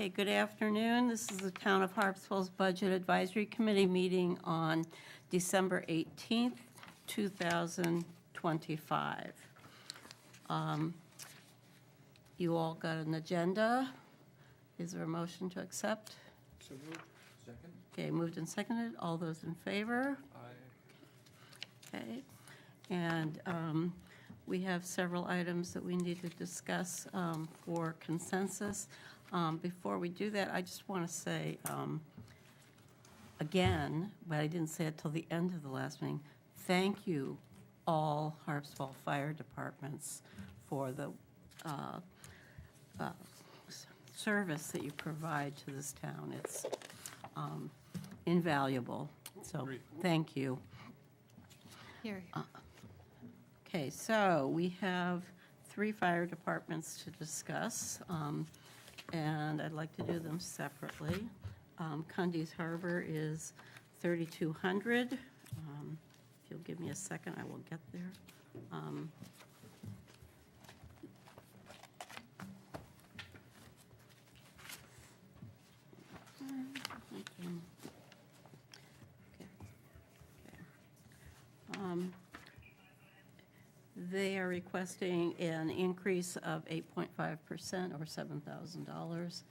Okay, good afternoon. This is the Town of Harpswell's Budget Advisory Committee meeting on December 18th, 2025. You all got an agenda. Is there a motion to accept? So moved. Second? Okay, moved and seconded. All those in favor? Aye. Okay. And we have several items that we need to discuss for consensus. Before we do that, I just want to say, again, but I didn't say it till the end of the last meeting, thank you, all Harpswell Fire Departments, for the service that you provide to this town. It's invaluable, so thank you. Here. Okay, so we have 3 fire departments to discuss, and I'd like to do them separately. Cundy's Harbor is 3,200. If you'll give me a second, I will get there. They are requesting an increase of 8.5% or $7,000.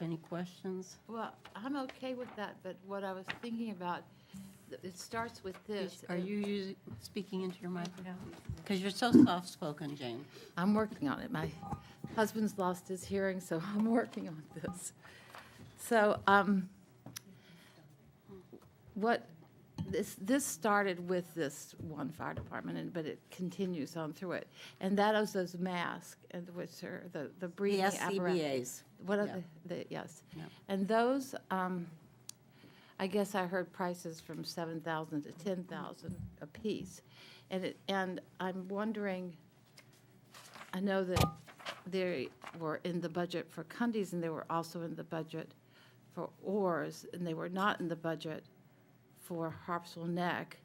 Any questions? Well, I'm okay with that, but what I was thinking about, it starts with this. Are you speaking into your microphone? Because you're so soft-spoken, Jane. I'm working on it. My husband's lost his hearing, so I'm working on this. So, this started with this one fire department, but it continues on through it. And that is those masks, and which are the breathing apparatus. SCBAs. What are Yeah. yes. Yeah. And those, I guess I heard prices from $7,000 to $10,000 a piece. And I'm wondering, I know that they were in the budget for Cundy's, and they were also in the budget for Oars, and they were not in the budget for Harpswell Neck.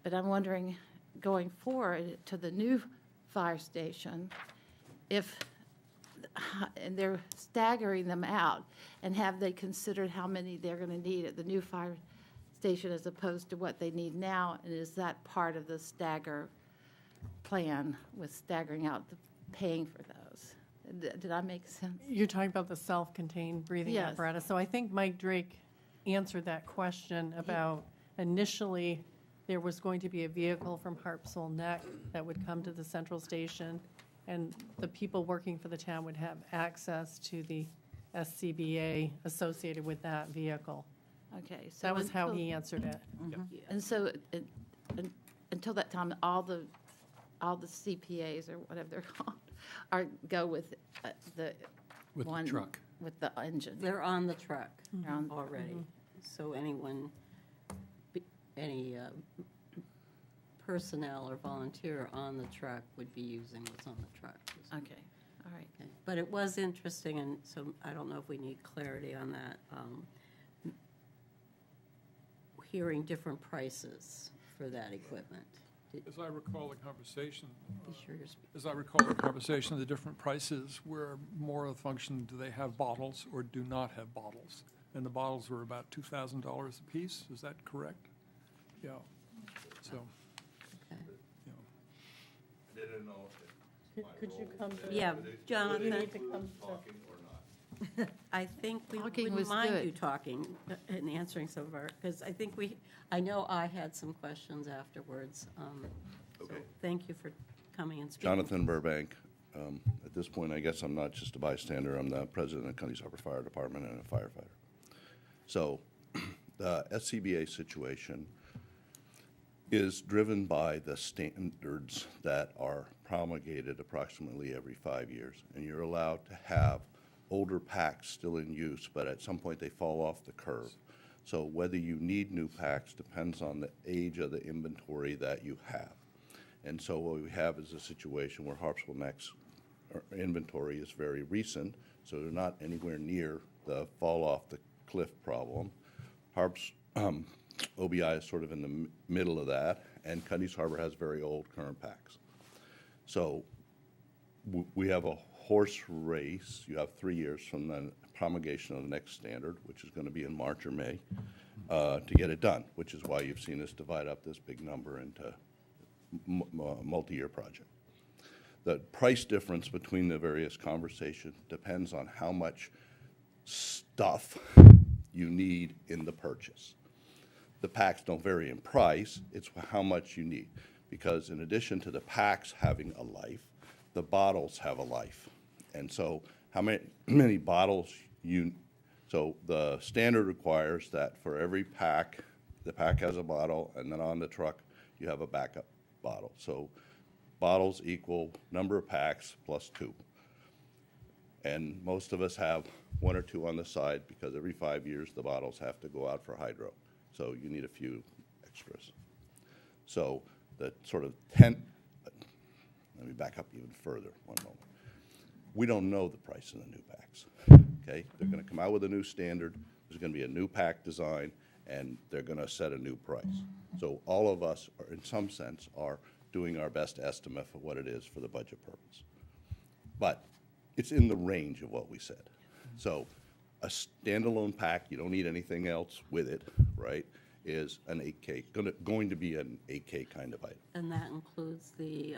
But I'm wondering, going forward to the new fire station, if, and they're staggering them out, and have they considered how many they're going to need at the new fire station as opposed to what they need now? And is that part of the stagger plan with staggering out the paying for those? Did I make sense? You're talking about the self-contained breathing Yes. apparatus. So I think Mike Drake answered that question about initially there was going to be a vehicle from Harpswell Neck that would come to the central station, and the people working for the town would have access to the SCBA associated with that vehicle. Okay, so That was how until- he answered it. And so until that time, all the CPAs or whatever they're called go with the With the one truck. with the engine. They're on the truck They're on- already. So any personnel or volunteer on the truck would be using what's on the truck. Okay, all right. Okay. But it was interesting, and so I don't know if we need clarity on that. Hearing different prices for that equipment. As I recall the conversation, Be sure you're speaking. the different prices were more a function, do they have bottles or do not have bottles? And the bottles were about $2,000 a piece, is that correct? Yeah, so, Okay. you know. I didn't know if Could you come to? Yeah, You Jonathan, need to come to. talking or not. I think we Talking wouldn't was mind good. you talking and answering some of our, because I know I had some questions afterwards. So Okay. thank you for coming and speaking. Jonathan Burbank. At this point, I guess I'm not just a bystander. I'm the president of Cundy's Harbor Fire Department and a firefighter. So the SCBA situation is driven by the standards that are promulgated approximately every 5 years. And you're allowed to have older packs still in use, but at some point they fall off the curve. So whether you need new packs depends on the age of the inventory that you have. And so what we have is a situation where Harpswell Neck's inventory is very recent, so they're not anywhere near the fall off the cliff problem. OBI is sort of in the middle of that, and Cundy's Harbor has very old current packs. So we have a horse race, you have 3 years from the promulgation of the next standard, which is going to be in March or May, to get it done, which is why you've seen us divide up this big number into a multi-year project. The price difference between the various conversations depends on how much stuff you need in the purchase. The packs don't vary in price, it's how much you need. Because in addition to the packs having a life, the bottles have a life. And so how many bottles so the standard requires that for every pack, the pack has a bottle, and then on the truck, you have a backup bottle. So bottles equal number of packs plus 2. And most of us have 1 or 2 on the side because every 5 years, the bottles have to go out for hydro. So you need a few extras. So the sort of let me back up even further, one moment. We don't know the price of the new packs, okay? They're gonna come out with a new standard, there's gonna be a new pack design, and they're gonna set a new price. So all of us, are, in some sense, are doing our best estimate for what it is for the budget purpose. But it's in the range of what we said. So a standalone pack, you don't need anything else with it, right, is an 8K, going to be an 8K kind of item. And that includes the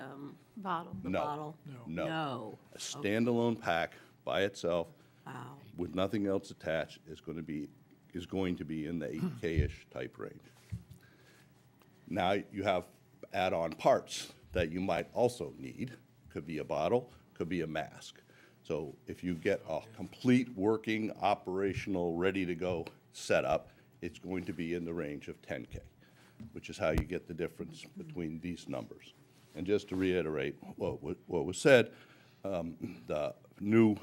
Bottle. the No. bottle? No. No. A standalone pack by itself Wow. with nothing else attached is going to be in the 8K-ish type range. Now you have add-on parts that you might also need. Could be a bottle, could be a mask. So if you get a complete working, operational, ready-to-go setup, it's going to be in the range of 10K, which is how you get the difference between these numbers. And just to reiterate what was said, the new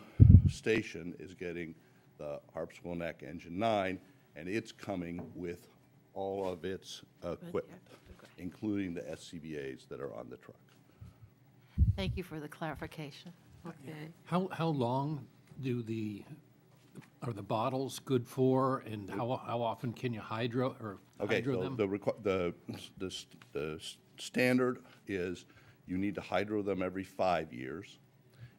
station is getting the Harpswell Neck Engine 9, and it's coming with all of its equipment, including the SCBA's that are on the truck. Thank you for the clarification. Okay. How long are the bottles good for, and how often can you hydro Okay, so them? the standard is you need to hydro them every 5 years,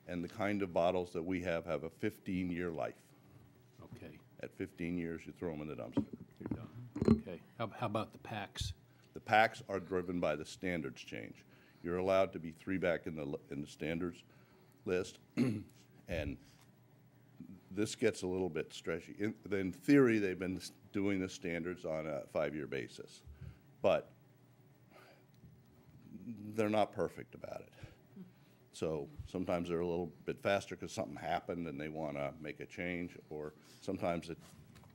and the kind of bottles that we have a 15-year life. Okay, At 15 years, you throw them in the dumpster. you're done. Okay, how about the packs? The packs are driven by the standards change. You're allowed to be 3 back in the standards list, and this gets a little bit stretchy. In theory, they've been doing the standards on a 5-year basis, but they're not perfect about it. So sometimes they're a little bit faster because something happened and they want to make a change, or sometimes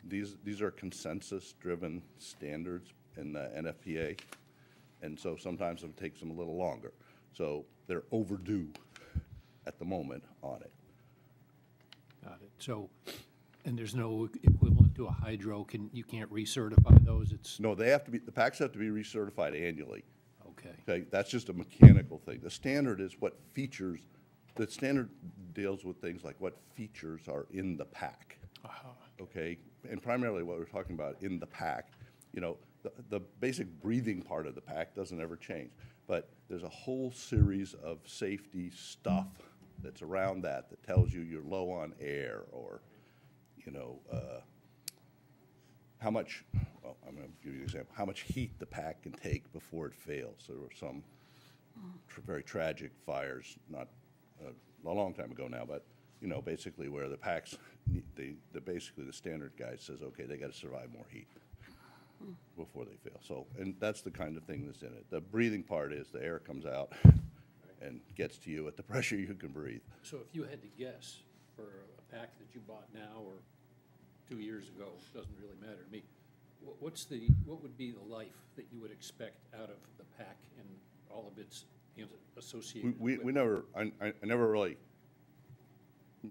these are consensus-driven standards in the NFPA, and so sometimes it takes them a little longer. So they're overdue at the moment on it. Got it. So, and there's no equivalent to a hydro, you can't recertify those, it's, No, the packs have to be recertified annually. okay. Okay, that's just a mechanical thing. The standard is what features, the standard deals with things like what features are in the pack. Okay, and primarily what we're talking about in the pack, you know, the basic breathing part of the pack doesn't ever change, but there's a whole series of safety stuff that's around that tells you you're low on air, or, you know, how much, well, I'm going to give you an example, how much heat the pack can take before it fails. There were some very tragic fires, not a long time ago now, but, you know, basically where the packs, basically the standard guy says, okay, they got to survive more heat before they fail. So, and that's the kind of thing that's in it. The breathing part is the air comes out and gets to you at the pressure you can breathe. So if you had to guess for a pack that you bought now or 2 years ago, doesn't really matter to me, what would be the life that you would expect out of the pack and all of its associated We equipment? never, I never really,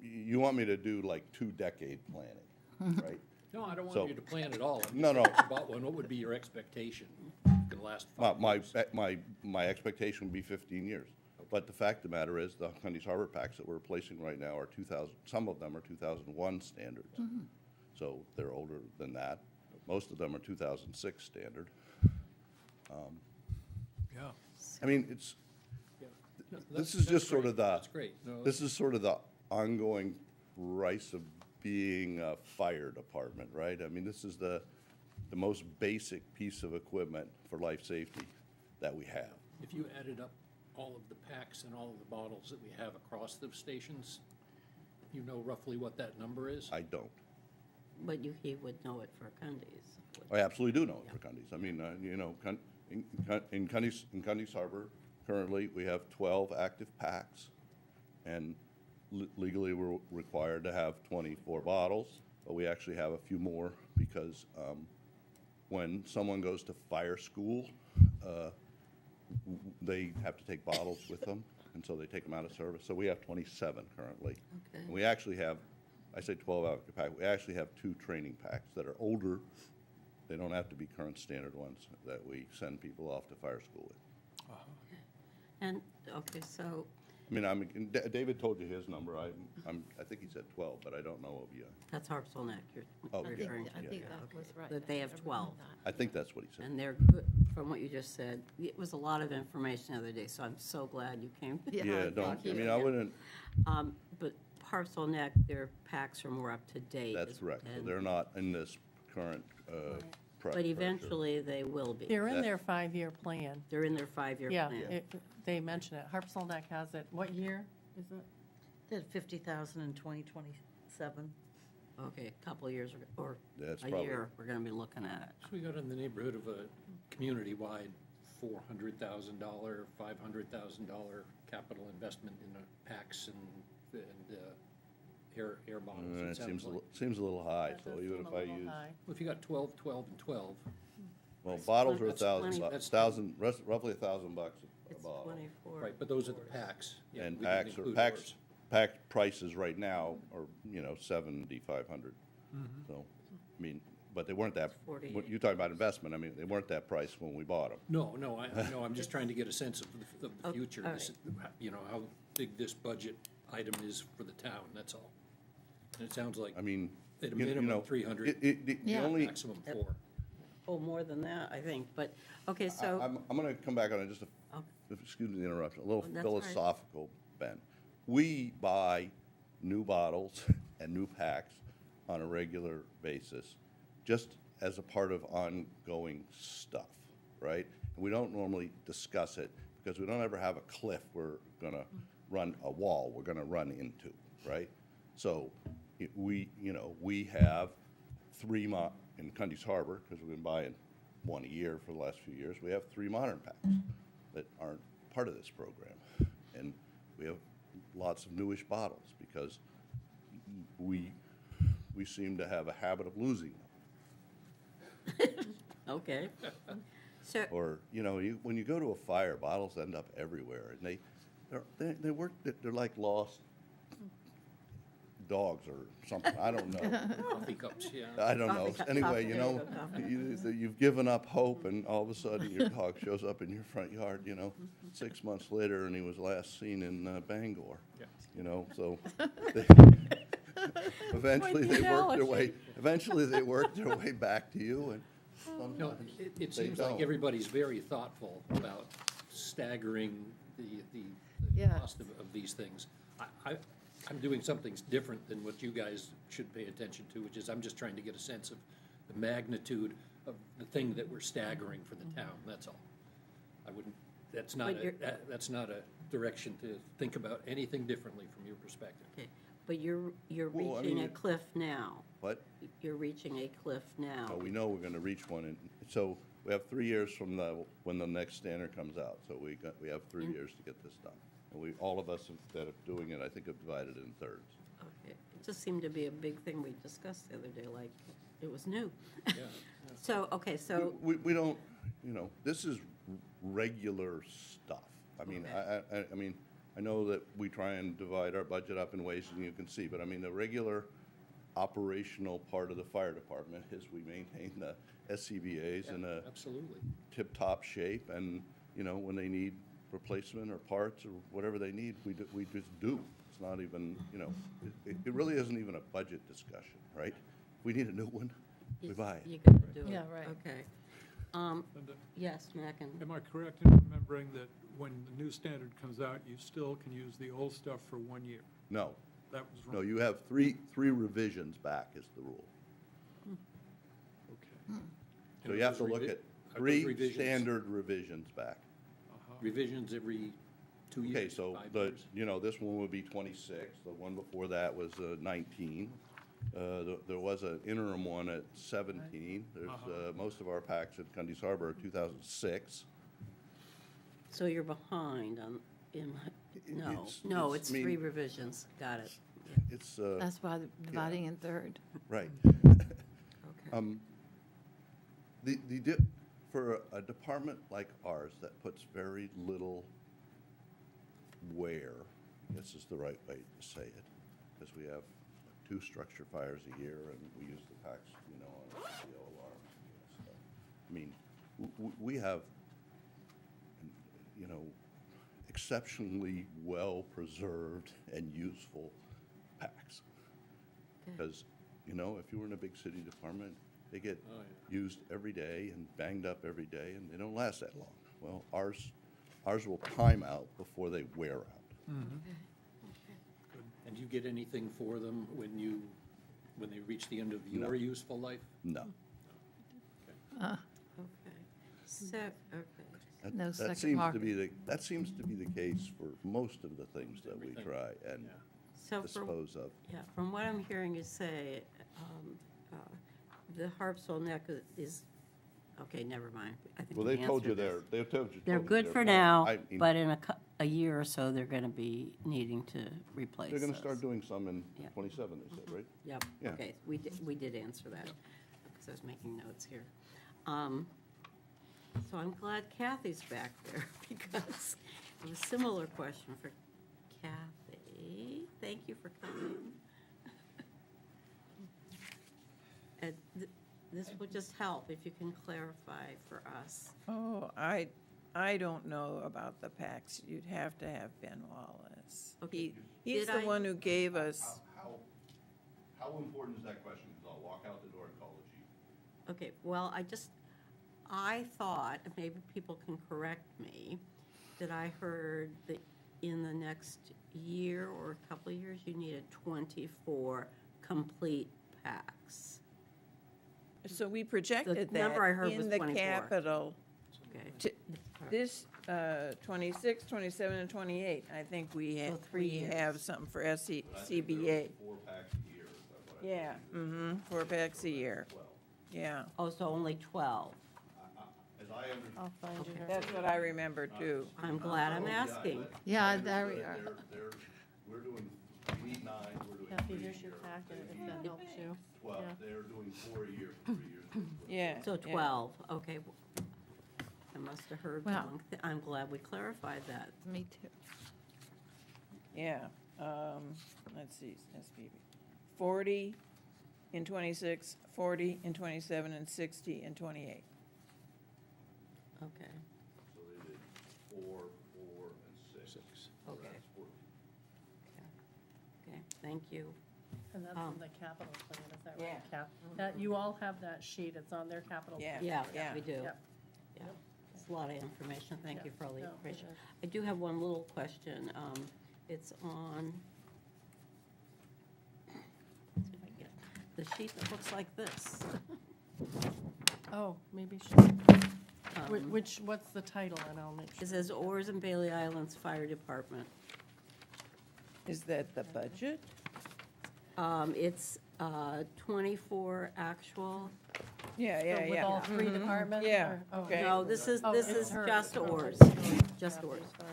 you want me to do like 2-decade planning, right? No, I don't So- want you to plan it all. I'm No, just no. saying about one, what would be your expectation? Can last 5 years? My expectation would be 15 years. But the fact of the matter is, the Cundy's Harbor packs that we're replacing right now are 2000, some of them are 2001 standards. So they're older than that. Most of them are 2006 standard. Yeah. I mean, it's, Yeah. No, this that's- is just that's sort great. of the. That's great. No, This is sort of the ongoing price of being a fire department, right? I mean, this is the most basic piece of equipment for life safety that we have. If you added up all of the packs and all of the bottles that we have across the stations, you know roughly what that number is? I don't. But he would know it for Cundy's. I absolutely do know it for Cundy's. I mean, you know, in Cundy's Harbor, currently, we have 12 active packs, and legally, we're required to have 24 bottles, but we actually have a few more because when someone goes to fire school, they have to take bottles with them, and so they take them out of service. So we have 27 currently. Okay. And we actually have, I say 12 active packs, we actually have 2 training packs that are older. They don't have to be current standard ones that we send people off to fire school with. And, okay, so, I mean, David told you his number. I think he said 12, but I don't know of you. that's Harpswell Neck you're Oh, I think, referring to. I think yeah. that was right. That they have I remember 12. that. I think that's what he said. And they're good, from what you just said. It was a lot of information the other day, so I'm so glad you came. Yeah, don't, I Thank mean, you. I wouldn't, But Harpswell Neck, their packs are more up to date. that's correct. So and- they're not in this current prep. But eventually, they will be. They're in That- their 5-year plan. They're in their 5-year Yeah, plan. they mention it. Harpswell Neck has it. What year is it? Did 50,000 in 2027. Okay, a couple of years or That's a probably- year, we're going to be looking at it. So we got in the neighborhood of a community-wide $400,000, $500,000 capital investment in the packs and air bottles, It it sounds like. seems a little high, That so does even seem if a I little use, high. Well, if you got 12, 12, and 12, well, bottles are That's plenty. roughly $1,000 a It's bottle. 24. right, but those are the packs. Yeah, And we didn't packs are, include packs, ours. pack prices right now are, you know, 7,500. So, I mean, but they weren't that, 48. what you're talking about investment, I mean, they weren't that price when we bought them. No, I'm just trying to get a sense of the future. all This- You know, how big this budget item is for the town, that's all. And it sounds like I mean, at a you minimum know, 300, the Yeah. only, maximum 4. Oh, more than that, I think, but, okay, so, I'm going to come back on it, just Oh. excuse me the interruption, a little Oh, that's all right. philosophical, Ben. We buy new bottles and new packs on a regular basis, just as a part of ongoing stuff, right? We don't normally discuss it, because we don't ever have a cliff we're going to run, a wall we're going to run into, right? So we have 3 in Cundy's Harbor, because we've been buying 1 a year for the last few years, we have 3 modern packs that aren't part of this program. And we have lots of newish bottles, because we seem to have a habit of losing them. okay. So, Or, you know, when you go to a fire, bottles end up everywhere, and they're like lost dogs or something, I don't know. Coffee cups, yeah. I don't know. Coffee cup, Anyway, coffee, you there know, you go, you've given up hope, and all of a sudden your dog shows up in your front yard, you know, 6 months later, and he was last seen in Bangor. Yeah. You know, so eventually they work their way back to you, and No, sometimes it they seems like don't. everybody's very thoughtful about staggering the Yeah. cost of these things. I'm doing something different than what you guys should pay attention to, which is I'm just trying to get a sense of the magnitude of the thing that we're staggering for the town, that's all. I wouldn't, that's not But you're- that's not a direction to think about anything differently from your perspective. okay, but you're Well, I reaching mean, a cliff now. But You're reaching a cliff now. we know we're gonna reach one, and so we have 3 years from when the next standard comes out, so we have 3 years to get this done. And all of us that are doing it, I think, have divided it in thirds. Okay, it just seemed to be a big thing we discussed the other day, like it was new. Yeah. So, okay, so, We don't, you know, this is regular stuff. I mean, Okay. I mean, I know that we try and divide our budget up in ways that you can see, but I mean, the regular operational part of the fire department is we maintain the SCBA's in a Absolutely. tip-top shape, and, you know, when they need replacement or parts or whatever they need, we just do. It's not even, you know, it really isn't even a budget discussion, right? We need a new one, we buy it. you gotta do it. Yeah, right. Okay. And, Yes, Mackin. am I correct in remembering that when the new standard comes out, you still can use the old stuff for 1 year? No, That was No, wrong. you have three revisions back is the rule. Okay. So you have to look at Are those three revisions- standard revisions back. Revisions every 2 years? Okay, so 5 the, years? this one would be 26, the one before that was 19. There was an interim one at 17. There's, most of our packs at Cundy's Harbor are 2006. So you're behind on, no, It's- it's I mean- 3 revisions, got it. It's, That's why they're dividing in third. right. Okay. For a department like ours that puts very little wear, I guess is the right way to say it, because we have 2 structure fires a year and we use the packs, on CO alarms and stuff. I mean, we have, exceptionally well-preserved and useful packs. Good. Because, if you were in a big city department, they get Oh, yeah. used every day and banged up every day, and they don't last that long. Well, ours will time out before they wear out. And do you get anything for them when they reach the end of No. your useful life? No. Okay. So, okay. No That second seems to market. be that seems to be the case for most of the things that we Everything. try and Yeah. So dispose of. from what I'm hearing you say, the Harpswell neck is, okay, never mind. I think Well, we they told you answered this. they're They're good for fine. now, I mean, but in a year or so, they're gonna be needing to replace they're gonna those. start doing some in Yeah. 27, they said, right? Yep, Yeah. okay, we did answer that, because I was making notes here. So I'm glad Kathy's back there, because I have a similar question for Kathy. Thank you for coming. And this would just help if you can clarify for us. Oh, I don't know about the PACs. You'd have to have Ben Wallace. Okay. He's Did the I- one who gave us, How important is that question? Because I'll walk out the door and call the chief. Okay, well, I thought, and maybe people can correct me, that I heard that in the next year or a couple of years, you needed 24 complete packs. so we projected The number I heard that was in the 24. capital. Okay. to- This, 26, 27, and 28, I think we So have, 3 years. something for CBA. 4 packs a year. That's what I Yeah, 4 packs a year. Yeah, Oh, so only 12. As I understand. I'll find you here. that's what I remember too. I'm glad I'm asking. Yeah, there we are. We're doing, we need 9, we're doing Kathy, 3 a here's your year. packet, if that helps you. 12, Yeah. they're doing 4 a year for 3 years. Yeah. So yeah. 12, okay. I must have heard Well- wrong. I'm glad we clarified that. Me too. Yeah, let's see, SPB. 40 in 26, 40 in 27, and 60 in 28. Okay, So they did 4, 4, and 6. So Okay. that's 14. okay, thank you. And that's in the capital plan, is that right? Yeah. That, you all have that sheet, it's on their capital. Yeah. plan. Yeah, we do. Yep. Yeah, it's a lot of information. Thank you Yeah. for all the No, information. it is. I do have one little question. It's on, let's see if I can get the sheet that looks like this. Oh, maybe she, Um, what's the title, and I'll make It sure. says Oars and Bailey Islands Fire Department. Is that the budget? It's 24 actual. Yeah, So yeah, with yeah. all 3 departments? Yeah, or- oh, okay. No, this is Oh, it's her. just Okay. Oars, just Kathy, Oars. sorry.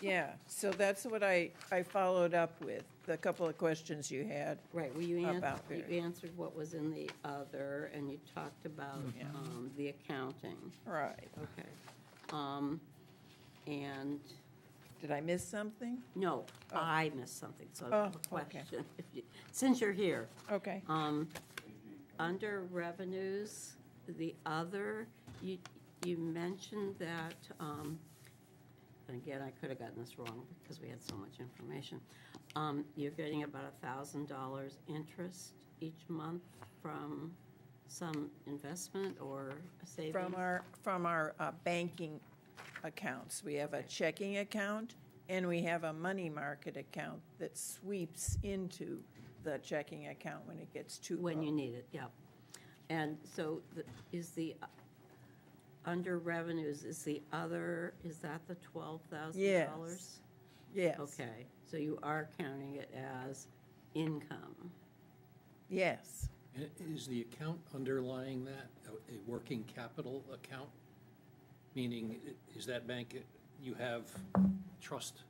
Yeah, so that's what I followed up with, the couple of questions you had. Right, well, you About you there. answered what was in the other, and you talked about the accounting. Right. Okay. And, Did I miss something? no, Oh. I missed something, so I have a Oh, okay. question. Since you're here, Okay. under revenues, the other, you mentioned that, and again, I could have gotten this wrong because we had so much information. You're getting about $1,000 interest each month from some investment or a savings? From our banking accounts. We have a checking account And we have a money market account that sweeps into the checking account when it gets too low. When you need it, yeah. And so is the, under revenues, is that the $12,000? Yes. Yes. Okay, so you are counting it as income. Yes. Is the account underlying that a working capital account? Meaning, is that bank, you have trust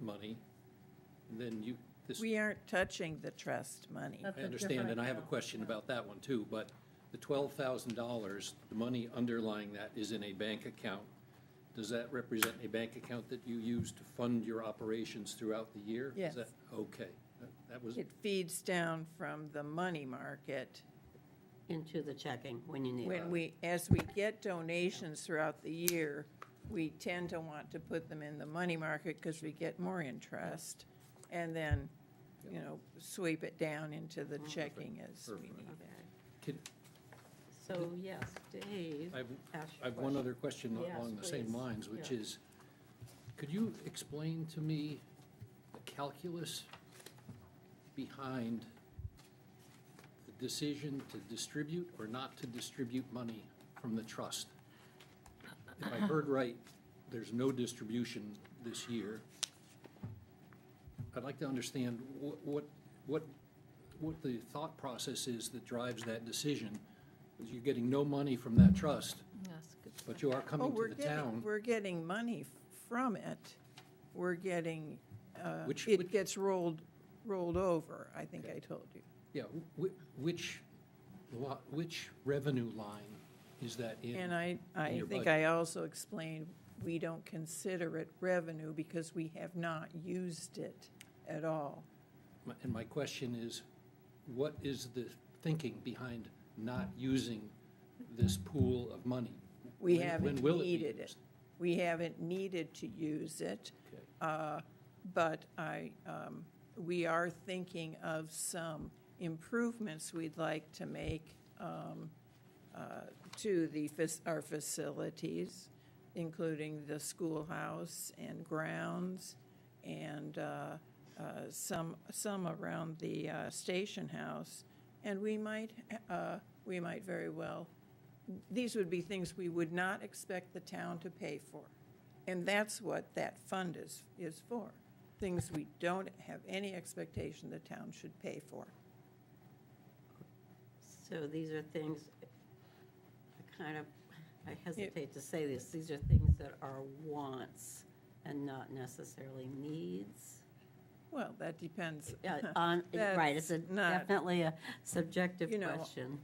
money, and then We aren't touching the trust money. That's I a understand, different and I have a account. question about that one too, but the $12,000, the money underlying that is in a bank account. Does that represent a bank account that you use to fund your operations throughout the year? Is Yes. that- Okay, that was, It feeds down from the money market. Into the checking when you need it. As we get donations throughout the year, we tend to want to put them in the money market because we get more interest. And then, sweep it down into the checking as we Perfect. need it. Okay. can, So, yes, Dave, I've, ask your I've one question. other question Yes, along the same please. lines, which Yeah. is, could you explain to me the calculus behind the decision to distribute or not to distribute money from the trust? If I heard right, there's no distribution this year. I'd like to understand what the thought process is that drives that decision. Because you're getting no money from that trust, Yes, good. but you are coming to the town. We're getting money from it. We're getting, Which- it gets rolled over, I think I told you. Yeah, which revenue line is that in? And I your think budget? I also explained, we don't consider it revenue because we have not used it at all. And my question is, what is the thinking behind not using this pool of money? We When haven't will it be needed it. used? We haven't needed to use it, Okay. but we are thinking of some improvements we'd like to make to our facilities, including the schoolhouse and grounds, and some around the station house. And we might very well, these would be things we would not expect the town to pay for. And that's what that fund is for. Things we don't have any expectation the town should pay for. So these are things, I hesitate to say this, these are things that are wants and not necessarily needs. Well, that depends. Right, it's That's not- definitely a subjective You know, question.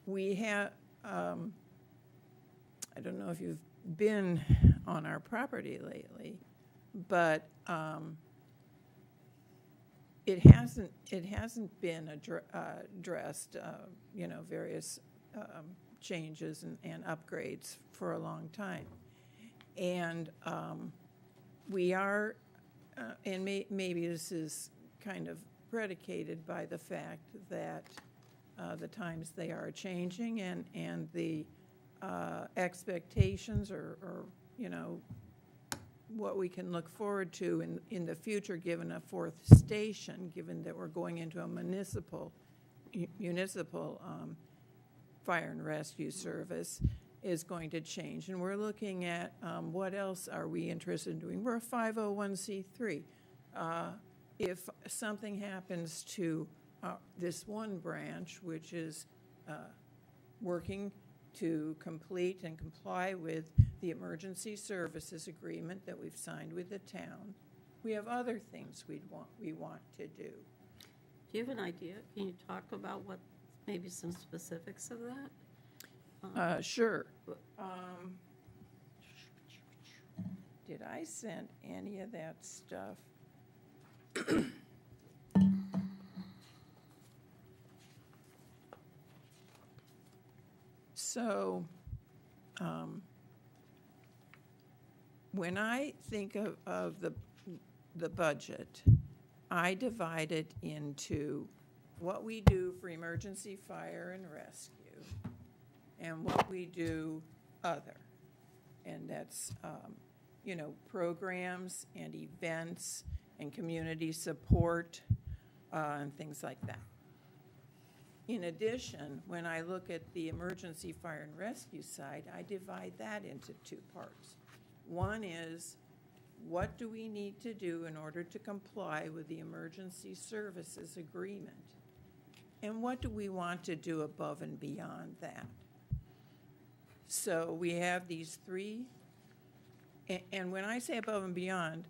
We have, I don't know if you've been on our property lately, but it hasn't been addressed, various changes and upgrades for a long time. And we are, and maybe this is kind of predicated by the fact that the times they are changing and the expectations or what we can look forward to in the future, given a fourth station, given that we're going into a municipal fire and rescue service, is going to change. And we're looking at what else are we interested in doing. We're a 501c3. If something happens to this one branch, which is working to complete and comply with the emergency services agreement that we've signed with the town, we have other things we want to do. Do you have an idea? Can you talk about what, maybe some specifics of that? Sure. Did I send any of that stuff? So, when I think of the budget, I divide it into what we do for emergency fire and rescue and what we do other. And that's programs and events and community support and things like that. In addition, when I look at the emergency fire and rescue side, I divide that into two parts. One is, what do we need to do in order to comply with the emergency services agreement? And what do we want to do above and beyond that? So we have these three, and when I say above and beyond,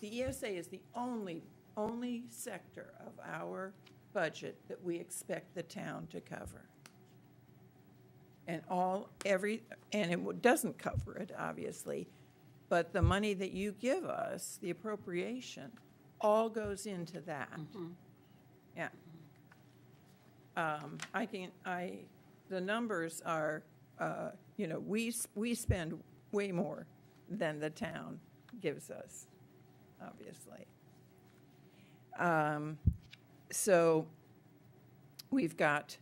the ESA is the only sector of our budget that we expect the town to cover. And it doesn't cover it, obviously, but the money that you give us, the appropriation, all goes into that. Yeah. The numbers are, we spend way more than the town gives us, obviously. So we've got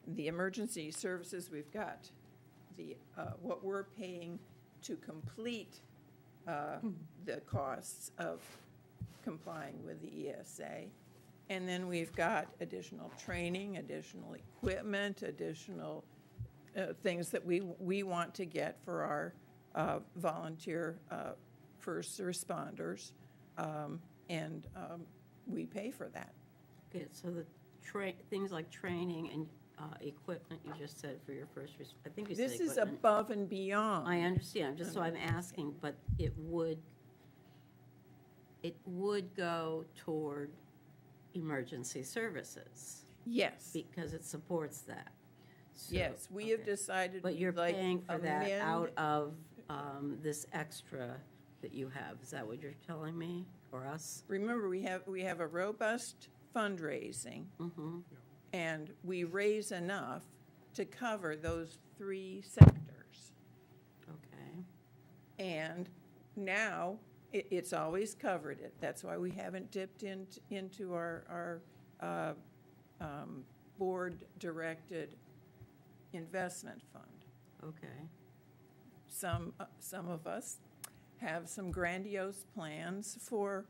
the emergency services, we've got the, what we're paying to complete the costs of complying with the ESA. And then we've got additional training, additional equipment, additional things that we want to get for our volunteer first responders, and we pay for that. Okay, so the things like training and equipment you just said for your first, I think you said This is equipment. above and beyond. I understand, just so I'm asking, but it would go toward emergency services Yes, because it supports that. So, yes, we have okay. decided. But you're we'd like paying for that amend- out of this extra that you have. Is that what you're telling me or us? Remember, we have a robust fundraising, Mm-hmm. and we raise enough to cover those three sectors. Okay. And now, it's always covered it. That's why we haven't dipped into our board-directed investment fund. Okay. Some of us have some grandiose plans for,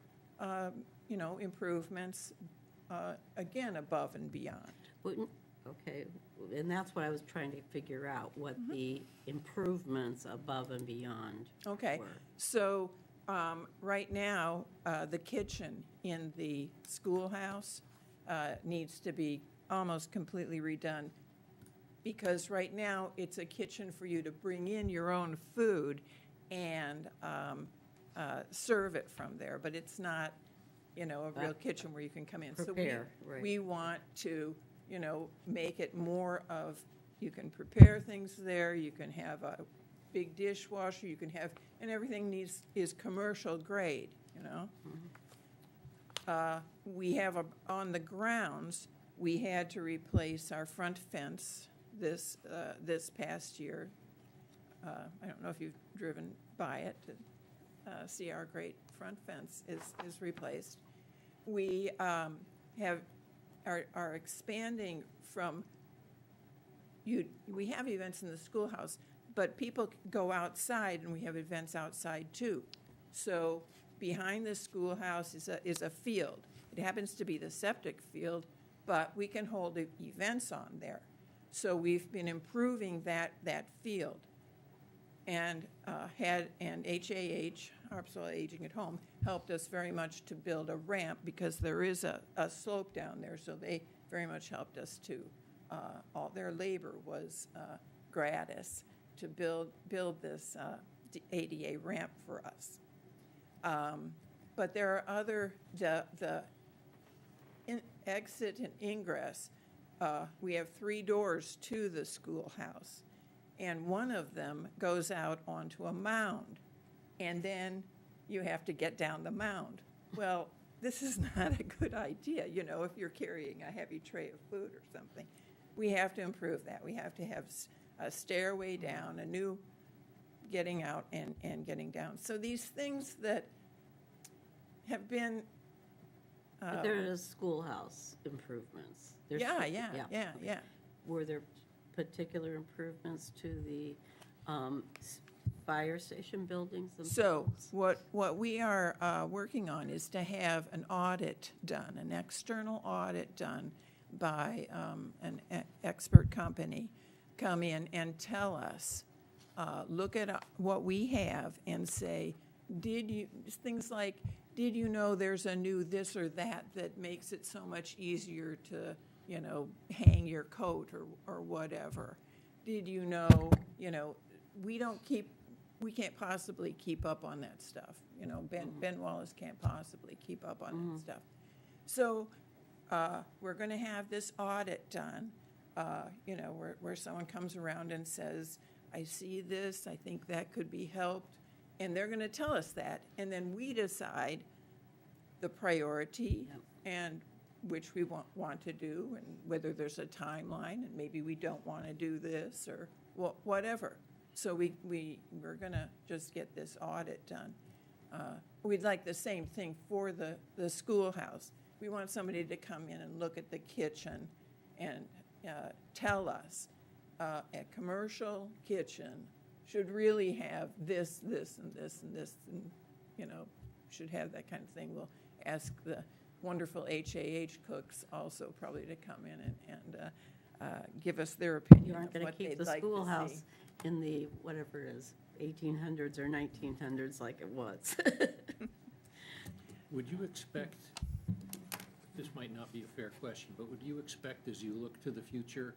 improvements, again, above and beyond. Okay, and that's what I was trying to figure out, what the improvements above and beyond Okay, were. so right now, the kitchen in the schoolhouse needs to be almost completely redone, because right now, it's a kitchen for you to bring in your own food and serve it from there, but it's not, a real kitchen where you can come in. Prepare, So right. we want to, make it more of, you can prepare things there, you can have a big dishwasher, you can have, and everything is commercial grade, We have on the grounds, we had to replace our front fence this past year. I don't know if you've driven by it to see our great front fence is replaced. We are expanding from, we have events in the schoolhouse, but people go outside, and we have events outside too. So behind the schoolhouse is a field. It happens to be the septic field, but we can hold events on there. So we've been improving that field, and HAH, Harpswell Aging at Home, helped us very much to build a ramp, because there is a slope down there. So they very much helped us to. All their labor was gratis to build this ADA ramp for us. But there are other the exit and ingress. We have 3 doors to the schoolhouse, and one of them goes out onto a mound, and then you have to get down the mound. Well, this is not a good idea, if you're carrying a heavy tray of food or something. We have to improve that. We have to have a stairway down, a new getting out and getting down. So these things that have been But there is schoolhouse improvements. There's- yeah. Were there particular improvements to the fire station buildings So themselves? what we are working on is to have an audit done, an external audit done by an expert company come in and tell us, look at what we have and say, things like, did you know there's a new this or that that makes it so much easier to, hang your coat or whatever? Did you know, we can't possibly keep up on that stuff. Ben Wallace can't possibly keep up on that stuff. So we're going to have this audit done, where someone comes around and says, I see this, I think that could be helped. And they're going to tell us that. And then we decide the priority and which we want to do and whether there's a timeline and maybe we don't want to do this or whatever. So we're going to just get this audit done. We'd like the same thing for the schoolhouse. We want somebody to come in and look at the kitchen and tell us a commercial kitchen should really have this, this, and this, and this, and, should have that kind of thing. We'll ask the wonderful HAH cooks also probably to come in and give us their opinion You aren't of going to what keep they'd the like to schoolhouse see. in the, whatever it is, 1800s or 1900s like it was. Would you expect, this might not be a fair question, but would you expect as you look to the future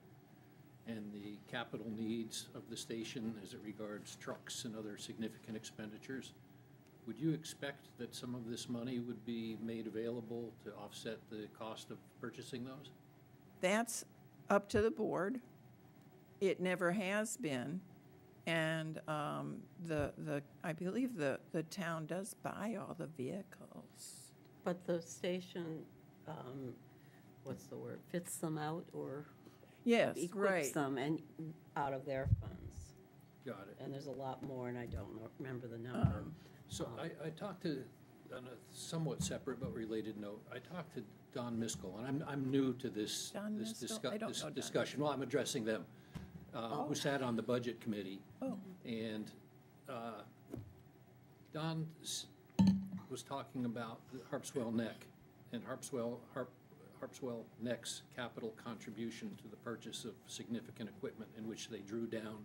and the capital needs of the station as it regards trucks and other significant expenditures, would you expect that some of this money would be made available to offset the cost of purchasing those? That's up to the board. It never has been. And I believe the town does buy all the vehicles. But the station, what's the word, fits them out or Yes, equips right. them and out of their funds. Got it. And there's a lot more, and I don't remember the number. So I talked to, on a somewhat separate but related note, I talked to Don Miskell, and I'm new to this, Don this Miskell? I don't this know Don discussion. Well, I'm addressing them, who sat on the budget committee. Oh. And Don was talking about the Harpswell Neck and Harpswell Neck's capital contribution to the purchase of significant equipment in which they drew down,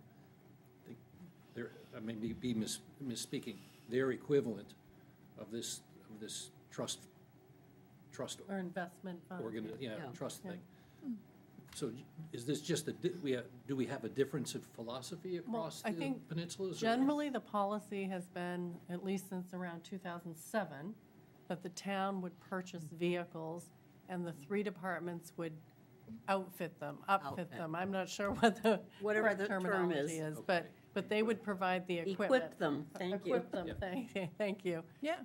I may be misspeaking, their equivalent of this trust Or investment fund. Yeah. trust Yeah. thing. So is this just do we have a difference of philosophy across I the think peninsulas? or- Generally, the policy has been, at least since around 2007, that the town would purchase vehicles and the three departments would outfit them, Outfit. upfit them. I'm not sure what the Whatever correct the term terminology is. is, but they would provide the equipment. Equip them, thank you. Equip them, thank you. Yeah.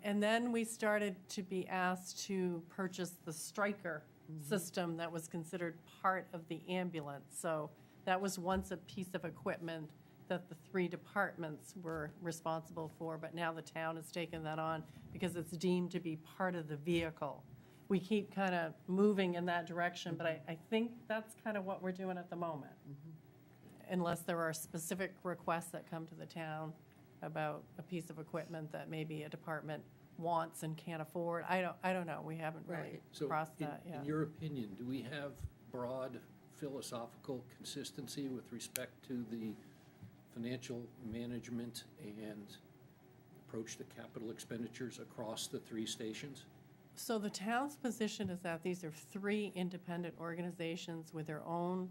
And then we started to be asked to purchase the Stryker system that was considered part of the ambulance. So that was once a piece of equipment that the three departments were responsible for, but now the town has taken that on because it's deemed to be part of the vehicle. We keep kind of moving in that direction, but I think that's kind of what we're doing at the moment. Unless there are specific requests that come to the town about a piece of equipment that maybe a department wants and can't afford. I don't know. We haven't really Right. So crossed that yet. in your opinion, do we have broad philosophical consistency with respect to the financial management and approach to capital expenditures across the three stations? So the town's position is that these are three independent organizations with their own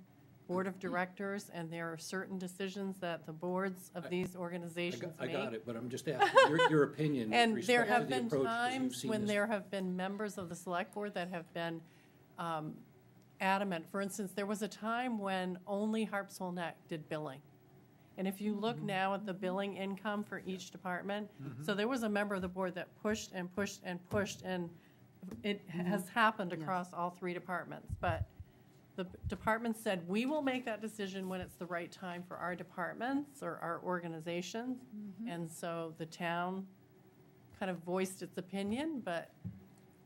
board of directors, and there are certain decisions that the boards of these organizations I make. got it, but I'm just asking your opinion with And there respect to have the been approach, 'cause you've times seen when this. there have been members of the select board that have been adamant. For instance, there was a time when only Harpswell Neck did billing. And if you look now at the billing income for each department, so there was a member of the board that pushed and pushed and pushed, and it has happened across all three departments. But the department said, we will make that decision when it's the right time for our departments or our organizations. And so the town kind of voiced its opinion, but,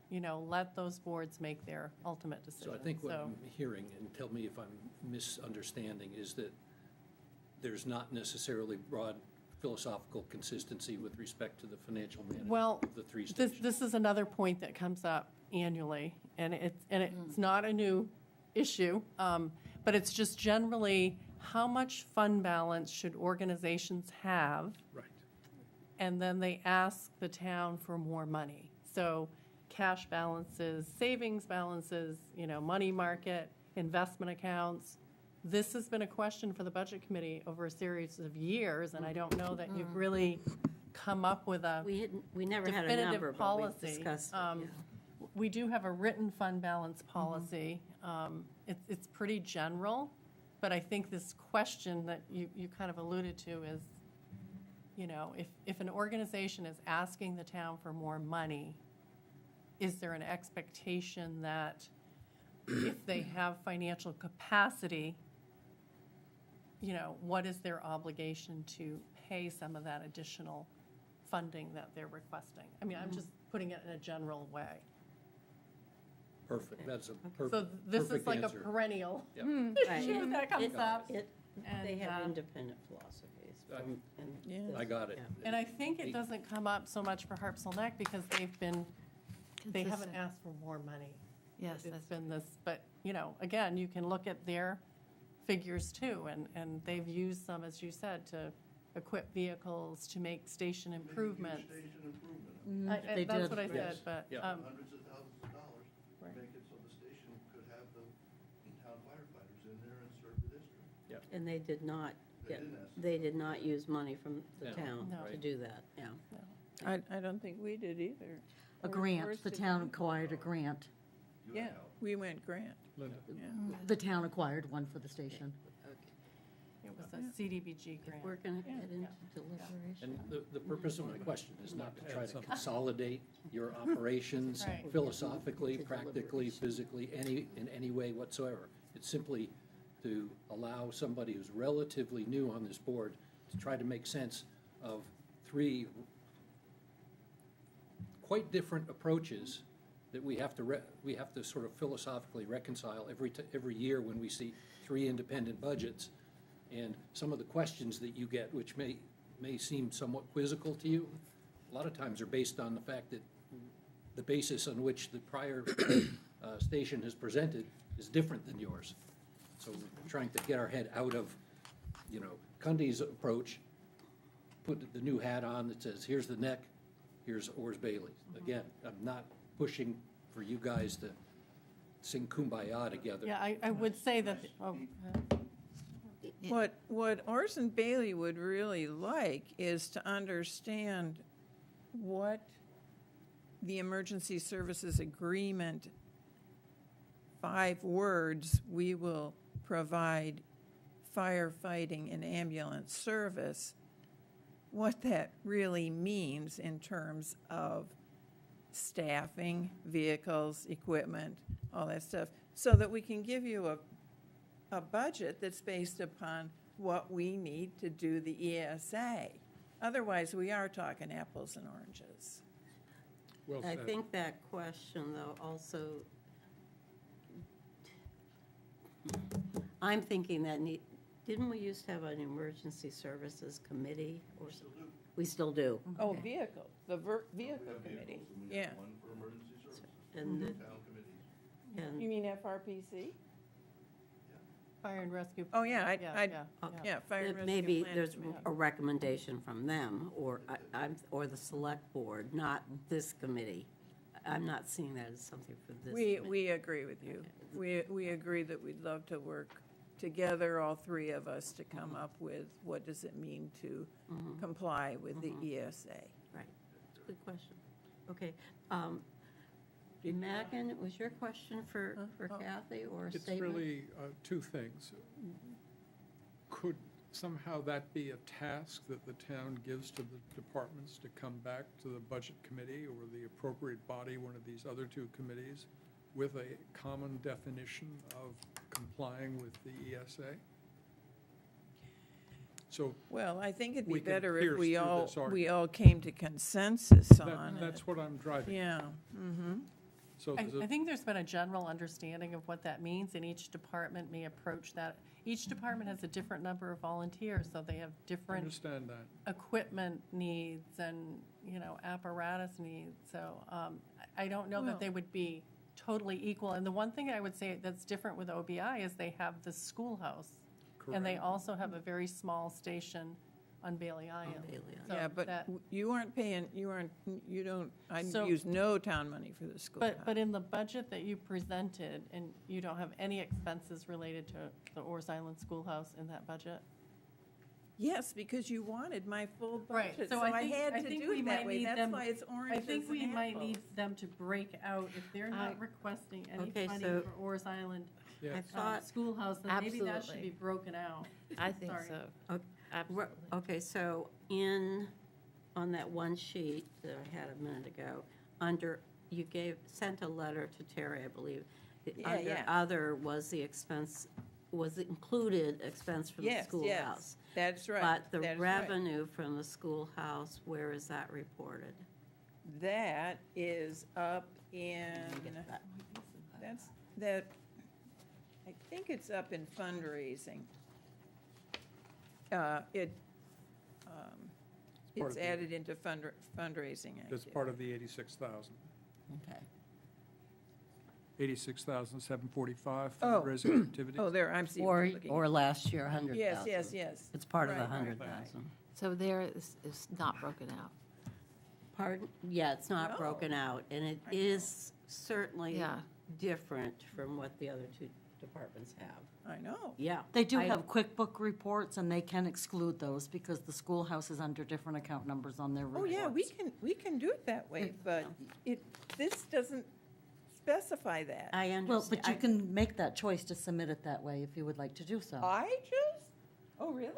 let those boards make their ultimate decision. So I think what I'm hearing, and tell me if I'm misunderstanding, is that there's not necessarily broad philosophical consistency with respect to the financial management Well, of the three this, stations. this is another point that comes up annually, and it's not a new issue, but it's just generally, how much fund balance should organizations have? Right. And then they ask the town for more money. So cash balances, savings balances, money market, investment accounts. This has been a question for the Budget Committee over a series of years, and I don't know that you've really come up with a We never had a definitive number, but policy. we discussed it, yeah. We do have a written fund balance policy. It's pretty general, but I think this question that you kind of alluded to is, if an organization is asking the town for more money, is there an expectation that if they have financial capacity, what is their obligation to pay some of that additional funding that they're requesting? I mean, I'm just putting it in a general way. Perfect, that's a So perfect this is like a answer. perennial Yeah. issue that comes up. They And, have uh, independent philosophies. I'm- and Yeah. this- I got it. yeah. And I think it doesn't come up so much for Harpswell Neck because they haven't Consistent. asked for more money. Yes, It's that's, been this, but, again, you can look at their figures too, and they've used some, as you said, to equip vehicles, to make station improvements. They That's did. what I said, Yes. but, Yeah. Hundreds of thousands of dollars to Right. make it so the station could have the town firefighters in there and serve the district. And they did not, They get- didn't ask. they did not use money from the No, town No. to do that, yeah. I don't think we did either. A Or grant, yours the did. town acquired a grant. Yeah, we went grant, Linda? yeah. The town acquired one for the station. it was a CDBG If grant. we're going to get into deliberation. And the purpose of my question is not to try to consolidate your operations Right. philosophically, practically, physically, in any way whatsoever. It's simply to allow somebody who's relatively new on this board to try to make sense of three quite different approaches that we have to sort of philosophically reconcile every year when we see three independent budgets. And some of the questions that you get, which may seem somewhat quizzical to you, a lot of times are based on the fact that the basis on which the prior station has presented is different than yours. So we're trying to get our head out of, Cundy's approach, put the new hat on that says, here's the neck, here's Oars Bailey. Again, I'm not pushing for you guys to sing Kumbaya together. Yeah, I would say that, What Orson Bailey would really like is to understand what the emergency services agreement, 5 words, we will provide firefighting and ambulance service, what that really means in terms of staffing, vehicles, equipment, all that stuff, so that we can give you a budget that's based upon what we need to do the ESA. Otherwise, we are talking apples and oranges. Well I said. think that question, though, also, I'm thinking that, didn't we used to have an emergency services committee? Or we still do. Oh, vehicle, the vehicle committee, yeah. One for emergency services, And, the- town committees. You and, mean FRPC? fire and rescue. Oh, yeah, yeah, fire and rescue maybe plan there's committee. a recommendation from them, or or the select board, not this committee. I'm not seeing that as something for this committee. We agree with you. We agree that we'd love to work together, all 3 of us, to come up with what does it mean to comply with the ESA. Right, it's a good question. Okay. Megan, was your question for Kathy or a It's statement? really 2 things. Could somehow that be a task that the town gives to the departments to come back to the budget committee or the appropriate body, one of these other 2 committees, with a common definition of complying with the ESA? So Well, I think it'd We be can better if pierce we through all, this argument. we all came to consensus on it. that's what I'm driving. Yeah, mm-hmm. So I there's a- think there's been a general understanding of what that means, and each department may approach that. Each department has a different number of volunteers, so they have I different understand that. equipment needs and, apparatus needs. So I don't know Well- that they would be totally equal. And the one thing I would say that's different with OBI is they have the schoolhouse. And they Correct. also have a very small station on Bailey Island. Bailey Island. So Yeah, but that- you aren't paying, you don't, I So- use no town money for the schoolhouse. But in the budget that you presented, and you don't have any expenses related to the Oars Island Schoolhouse in that budget? Yes, because you wanted my full Right, budget, so so I I think- had I to think do we it might that way. need That's them- why it's I oranges think we and might apples. need them to break out, if they're I- not requesting any Okay, funding so- for Oars Island Yeah. I thought, Schoolhouse, then maybe that should Absolutely. be broken out. I think Sorry. so. Okay. Absolutely. okay, so on that one sheet that I had a minute ago, sent a letter to Terry, I believe. Yeah, Under yeah. other was the expense, was included expense from the Yes, schoolhouse. yes, that's right. But the that is right. revenue from the schoolhouse, where is that reported? That is up in, I think it's up in fundraising. part It's of the- added into fundraising. That's part of the 86,000. Okay. 86,745 Oh. fundraising activities. Oh, there, I'm seeing. Or last year, 100,000. Yes, yes, yes. It's part of the Right, right, 100,000. So there is not broken out. Pardon? Yeah, it's not No. broken out, and it I know. is certainly Yeah. different from what the other two departments have. I know. Yeah. They do I- have QuickBook reports, and they can exclude those because the schoolhouse is under different account numbers on their Oh, reports. yeah, we can do it that way, but this doesn't specify that. I Well, understand. but you can make that choice to submit it that way if you would like to do so. I choose? Oh, really?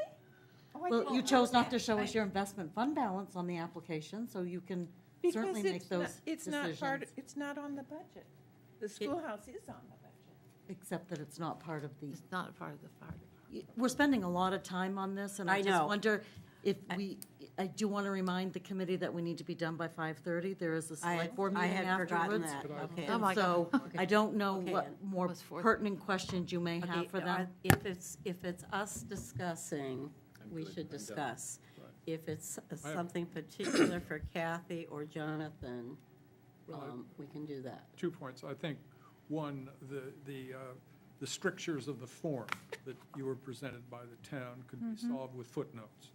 Oh, I Well, didn't you know chose not that. to show us your investment fund balance on the application, so you can Because certainly make it's not- those It's not part, decisions, it's not on the budget. The schoolhouse is on the budget. except that it's not part of the, It's not a part of the fire department. we're spending a lot of time on this, and I I just know. wonder if I do want to remind the committee that we need to be done by 5:30. There is a select board I meeting had forgotten afterwards. that, Could I- okay. Oh, my So I don't know Okay, what and- more Was 4:30. pertinent questions you may Okay, have for them. If it's us discussing, we good. should I'm done. discuss. Right. If it's something particular for Kathy or Jonathan, Well, we can do that. 2 points. I think, one, the strictures of the form that you were presented by the town could be solved with footnotes.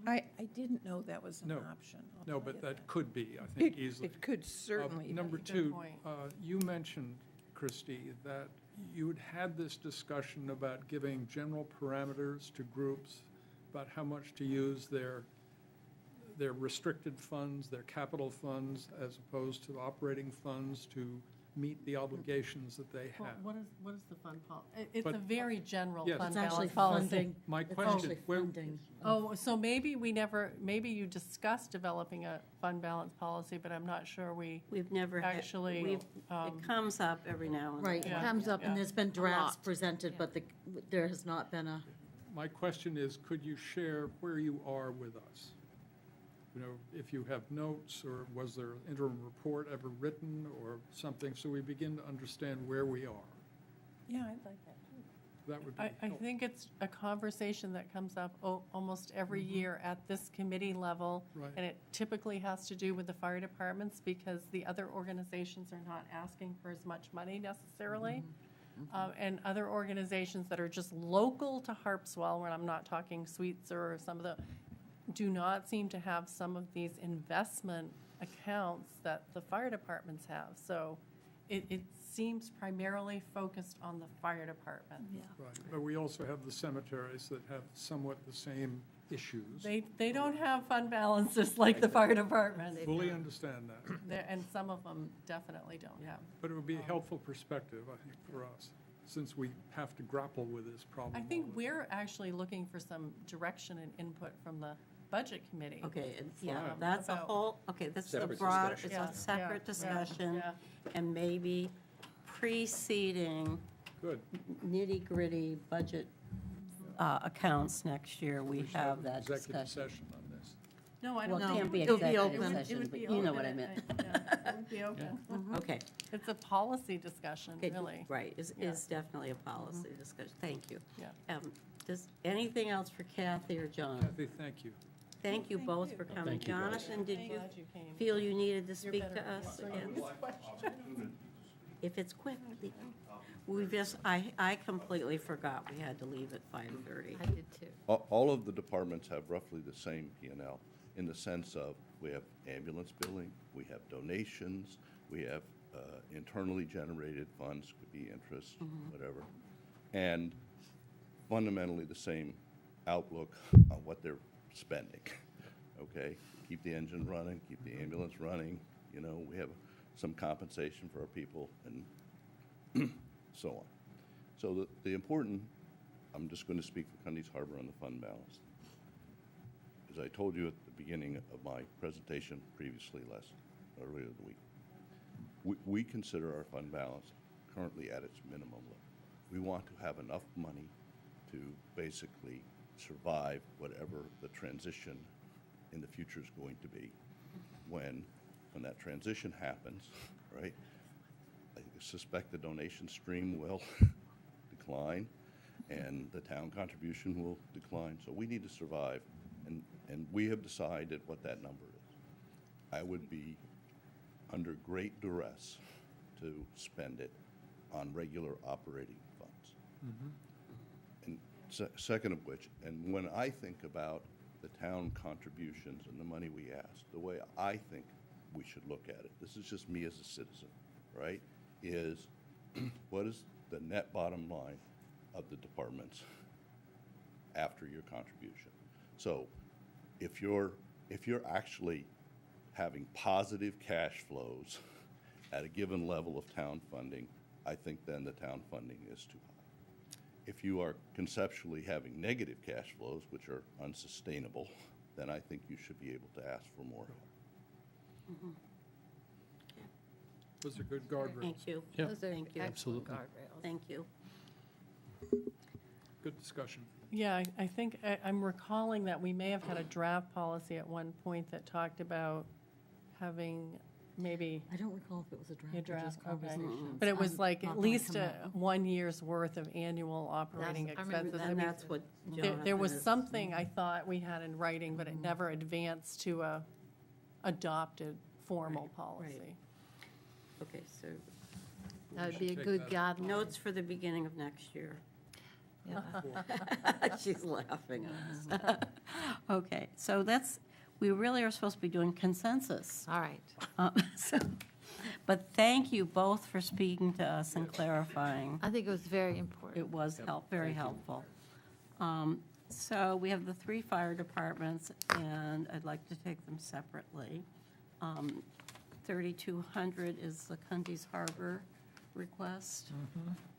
I didn't know that was an No. option. I'll No, tell but you that could be, I think, easily. It could certainly. be. Number That's a good two, point. you mentioned, Christie, that you had had this discussion about giving general parameters to groups about how much to use their restricted funds, their capital funds, as opposed to operating funds to meet the obligations that they Well, have. what is the fund policy? It's But- a very general Yes. fund It's actually balance policy. funding. My It's question, actually where- funding. Oh, so maybe maybe you discussed developing a fund balance policy, but I'm not sure we, We've never had. Actually, It comes up every now and then. Right, it Yeah. comes up, Yeah. and there's been drafts lot. presented, but there has not been a, my question is, could you share where you are with us? You know, if you have notes, or was there an interim report ever written or something, so we begin to understand where we are? Yeah, I'd like that too. That would be I helpful. think it's a conversation that comes up almost every year at this committee level. Right. And it typically has to do with the fire departments because the other organizations are not asking for as much money necessarily. And other organizations that are just local to Harpswell, when I'm not talking Sweets or some of the, do not seem to have some of these investment accounts that the fire departments have. So it seems primarily focused on the fire department. Right, but we also have the cemeteries that have somewhat the same issues. They don't have fund balances like the fire department. Fully understand that, And some of them definitely don't have. but it would be a helpful perspective, I think, for us, since we have to grapple with this problem. I think all the we're actually looking for some direction and input from the budget committee. Okay, yeah, Fine. that's a About- whole, okay, this is a Separate broad, discussion. it's Yeah, a separate yeah, discussion. yeah. And maybe preceding Good. nitty-gritty budget accounts next year, we should have an that executive discussion. session on this. No, I Well, don't it think can't be it would be executive open. It session, would but be you know what I open. meant. Yeah, it would be open. Okay. It's a policy discussion, Okay, really. Right, is Yeah. definitely a policy discussion. Thank you. Yeah. Does anything else for Kathy or John? Kathy, thank you. Thank you both for coming. Thank you, guys. Jonathan, did you Glad you came. feel you needed to You're speak better to us answering again? these questions. If it's quick, I completely forgot we had to leave at 5:30. I did too. All of the departments have roughly the same P and L in the sense of we have ambulance billing, we have donations, we have internally generated funds, could be interest, whatever, and fundamentally the same outlook on what they're spending, okay? Keep the engine running, keep the ambulance running, you know, we have some compensation for our people and so on. So the important, I'm just going to speak for Cundy's Harbor on the fund balance. As I told you at the beginning of my presentation previously earlier in the week, we consider our fund balance currently at its minimum level. We want to have enough money to basically survive whatever the transition in the future is going to be. When that transition happens, right, I suspect the donation stream will decline and the town contribution will decline. So we need to survive, and we have decided what that number is. I would be under great duress to spend it on regular operating funds. And second of which, and when I think about the town contributions and the money we ask, the way I think we should look at it, this is just me as a citizen, right, is what is the net bottom line of the departments after your contribution? So if you're actually having positive cash flows at a given level of town funding, I think then the town funding is too high. If you are conceptually having negative cash flows, which are unsustainable, then I think you should be able to ask for more help. Those are good guardrails. Thank you. Yeah. Those are Thank you. excellent Absolutely. guardrails. Thank you. Good discussion. Yeah, I think, I'm recalling that we may have had a draft policy at one point that talked about having maybe I don't recall if it was a a draft or just draft, okay. conversations. But it was I'm like not at gonna least come a up. 1 year's worth of annual operating That's- I remember expenses. that. I And mean, that's what there Jonathan was is- something I thought we had in writing, but it never advanced to a adopted formal policy. Okay, so That would be a should take good that. guideline. notes for the beginning of next year. Yeah. She's laughing at us. Okay, so we really are supposed to be doing consensus. All right. So- But thank you both for speaking to us and clarifying. I think it was very important. It was very helpful. So we have the 3 fire departments, and I'd like to take them separately. 3,200 is the Cundy's Harbor request.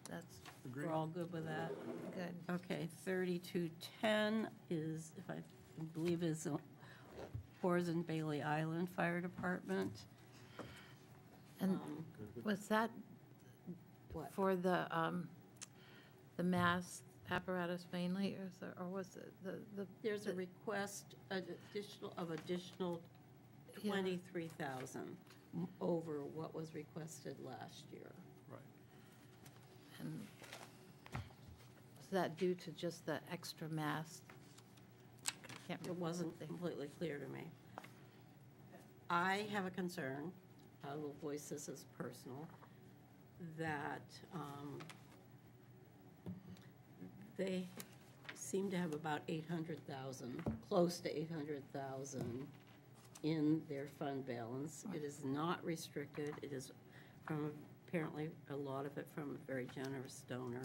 That's Agreed. We're all good with that? good. Okay, 3,210 is, if I believe is Horace and Bailey Island Fire Department. And was that What? for the mass apparatus mainly, or was it the? There's a request additional Yeah. 23,000 over what was requested last year. Right. And was that due to just the extra mass? Can't It remember wasn't what they- completely clear to me. I have a concern, I will voice this as personal, that they seem to have about 800,000, close to 800,000 in their fund balance. It is not restricted, it is from, apparently, a lot of it from a very generous donor.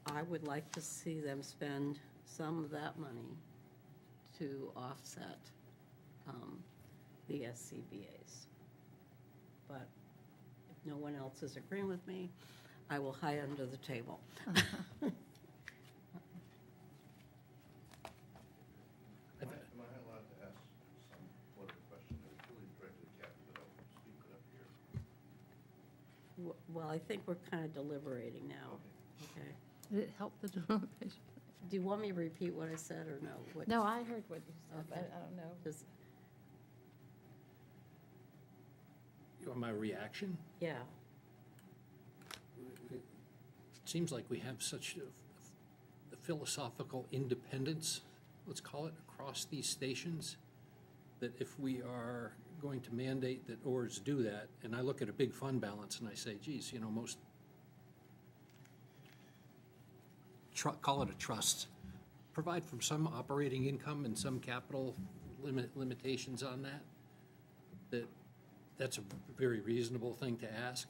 I would like to see them spend some of that money to offset the SCBA's. But if no one else is agreeing with me, I will hide under the table. Am I allowed to ask what a question that is really directed at Kathy, but I'll speak it up here? Well, I think we're kind of deliberating now, okay? Did it help the deliberation? Do you want me to repeat what I said or no? What- No, I heard what you said, but Okay. I don't know. Just- You want my reaction? Yeah, It seems like we have such the philosophical independence, let's call it, across these stations, that if we are going to mandate that ORs do that, and I look at a big fund balance and I say, geez, you know, most, call it a trust, provide from some operating income and some capital limitations on that's a very reasonable thing to ask.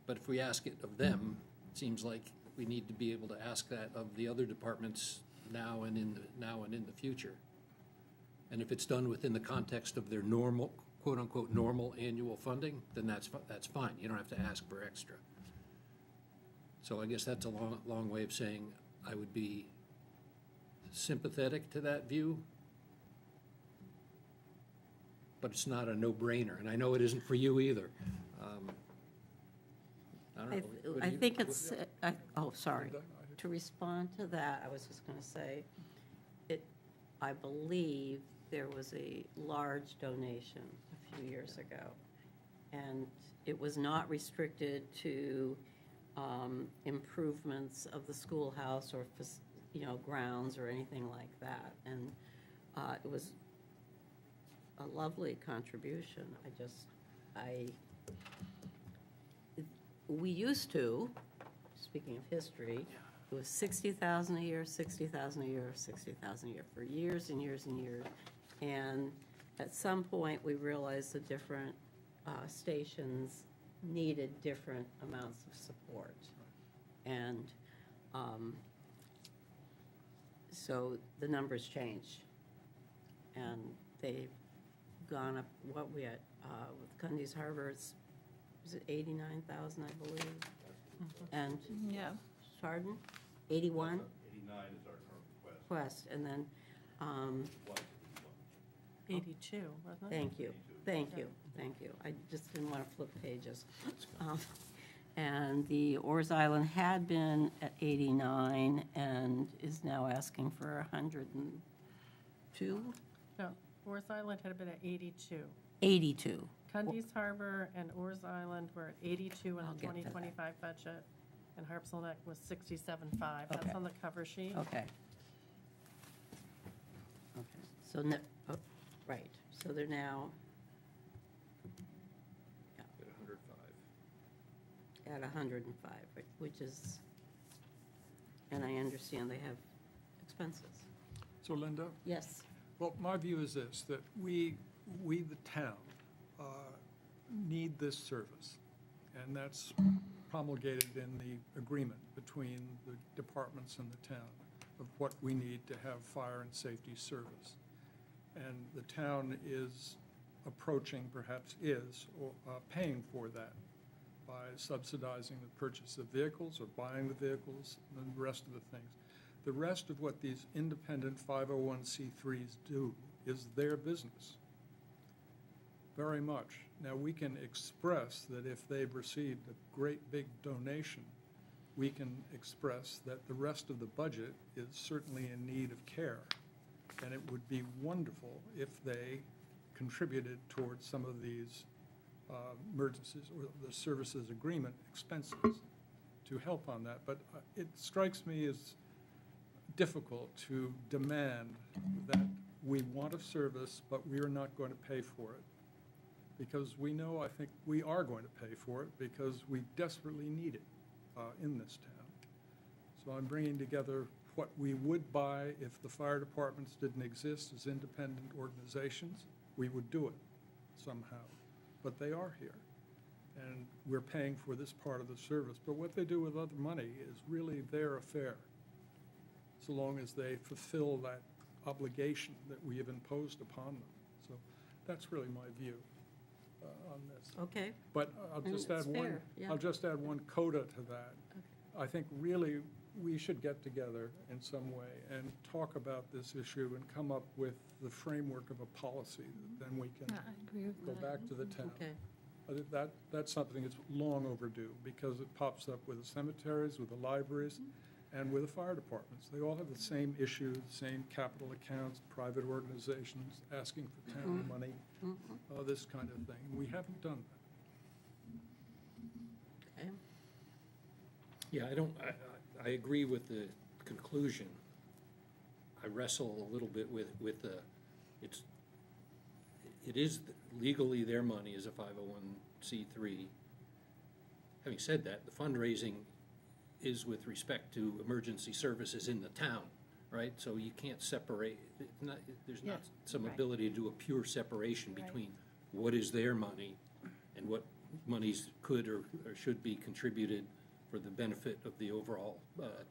But if we ask it of them, it seems like we need to be able to ask that of the other departments now and in the future. And if it's done within the context of their normal, quote-unquote, normal annual funding, then that's fine. You don't have to ask for extra. So I guess that's a long way of saying I would be sympathetic to that view, but it's not a no-brainer, and I know it isn't for you either. I don't know. What do I you- think it's, sorry. Linda, To respond to that, I was just going to say, I believe there was a large donation a few years ago, and it was not restricted to improvements of the schoolhouse or, grounds or anything like that. And it was a lovely contribution. We used to, speaking of history, it was 60,000 a year, 60,000 a year, 60,000 a year for years and years and years. And at some point, we realized the different stations needed different amounts of support. And so the numbers changed. And they've gone up, what we had, with Cundy's Harbor, is it 89,000, I believe? And, Yeah. pardon? 81? 89 is our current Request, and then, 82, wasn't it? thank you. I just didn't want to flip pages. And the Oars Island had been at 89 and is now asking for 102? No, Oars Island had been at 82. 82. Cundy's Harbor and Oars Island were at 82 in I'll the get to that. 2025 budget, and Harpswell Neck was 67.5. Okay. That's on the cover sheet. Okay. Okay, so, right, so they're now At 105. at 105, which is, and I understand they have expenses. So Linda, Yes, well, my view is this, that we the town, need this service. And that's promulgated in the agreement between the departments and the town of what we need to have fire and safety service. And the town is approaching, perhaps is, or paying for that by subsidizing the purchase of vehicles or buying the vehicles and the rest of the things. The rest of what these independent 501c3s do is their business. Very much. Now, we can express that if they've received a great big donation, we can express that the rest of the budget is certainly in need of care. And it would be wonderful if they contributed towards some of these emergencies or the services agreement expenses to help on that. But it strikes me as difficult to demand that we want a service, but we are not going to pay for it. Because we know, I think, we are going to pay for it because we desperately need it in this town. So I'm bringing together what we would buy if the fire departments didn't exist as independent organizations. We would do it somehow. But they are here. And we're paying for this part of the service. But what they do with other money is really their affair, so long as they fulfill that obligation that we have imposed upon them. So that's really my view on this. okay. But I'll And just it's add one, fair, yeah. I'll just add one coda to that. I think really we should get together in some way and talk about this issue and come up with the framework of a policy that then we can I agree with go that. back to the town. Okay, I think that's something that's long overdue because it pops up with the cemeteries, with the libraries, and with the fire departments. They all have the same issue, the same capital accounts, private organizations asking for town money, this kind of thing. We haven't done that. Okay. Yeah, I agree with the conclusion. I wrestle a little bit with the, it is legally their money as a 501c3. Having said that, the fundraising is with respect to emergency services in the town, right? So you can't separate, there's not some ability to do a pure separation between what is their money and what monies could or should be contributed for the benefit of the overall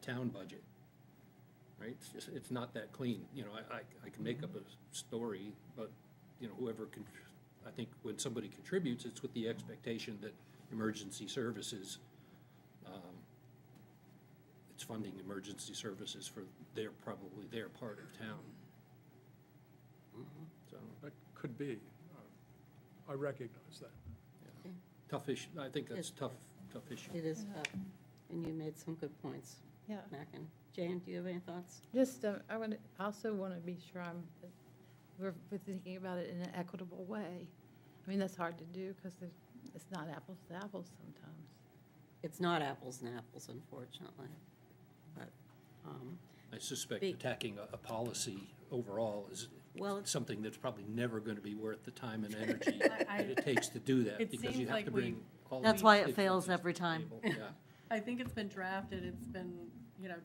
town budget, right? It's not that clean. You know, I can make up a story, but, you know, I think when somebody contributes, it's with the expectation that emergency services, it's funding emergency services for probably their part of town. So, That could be. I recognize that. yeah. Tough issue. I think that's tough issue. It is tough, and you made some good points, Yeah. Mackin. Jane, do you have any thoughts? Just, also want to be sure we're thinking about it in an equitable way. I mean, that's hard to do because it's not apples to apples sometimes. It's not apples and apples, unfortunately, but, I suspect Be- attacking a policy overall is Well, it's- something that's probably never going to be worth the time and energy I- that it takes to do that, It because you seems have like to we- bring all That's the why it influences fails to the every time. table. Yeah. I think it's been drafted, it's been,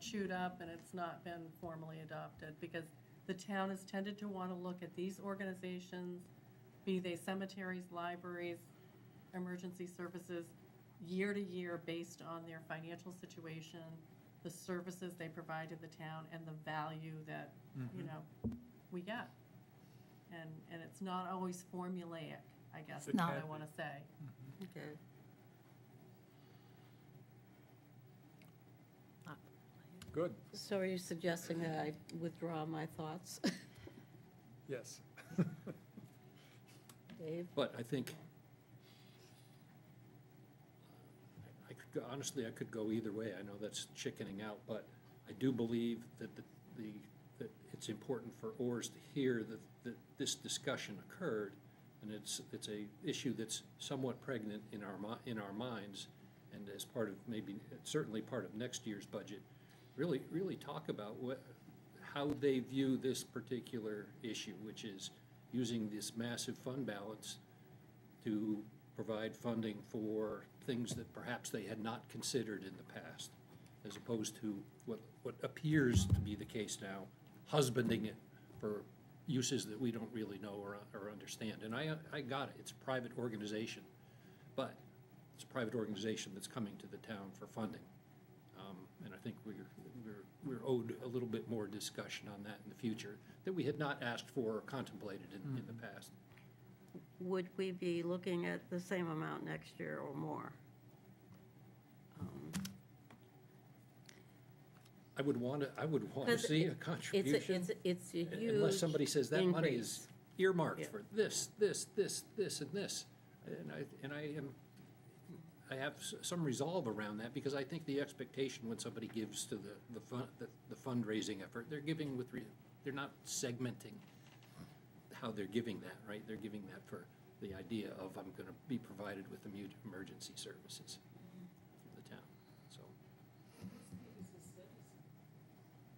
chewed up, and it's not been formally adopted, because the town has tended to want to look at these organizations, be they cemeteries, libraries, emergency services, year to year based on their financial situation, the services they provide to the town, and the value that, we get. And it's not always formulaic, I guess, is It what can't I want to say. okay. Good, So are you suggesting that I withdraw my thoughts? yes. Dave? But I think, honestly, I could go either way. I know that's chickening out, but I do believe that that it's important for ORS to hear that this discussion occurred, and it's a issue that's somewhat pregnant in our minds, and as part of certainly part of next year's budget, really talk about how they view this particular issue, which is using this massive fund balance to provide funding for things that perhaps they had not considered in the past, as opposed to what appears to be the case now, husbanding it for uses that we don't really know or understand. And I got it, it's a private organization, but it's a private organization that's coming to the town for funding. And I think we're owed a little bit more discussion on that in the future that we had not asked for or contemplated in the past. Would we be looking at the same amount next year or more? I would want to 'Cause see a It's contribution, it's a huge unless somebody says that money is increase. earmarked Yeah. for this, and this. And I have some resolve around that, because I think the expectation when somebody gives to the fundraising effort, they're giving they're not segmenting how they're giving that, right? They're giving that for the idea of, I'm going to be provided with emergency services for the town, so.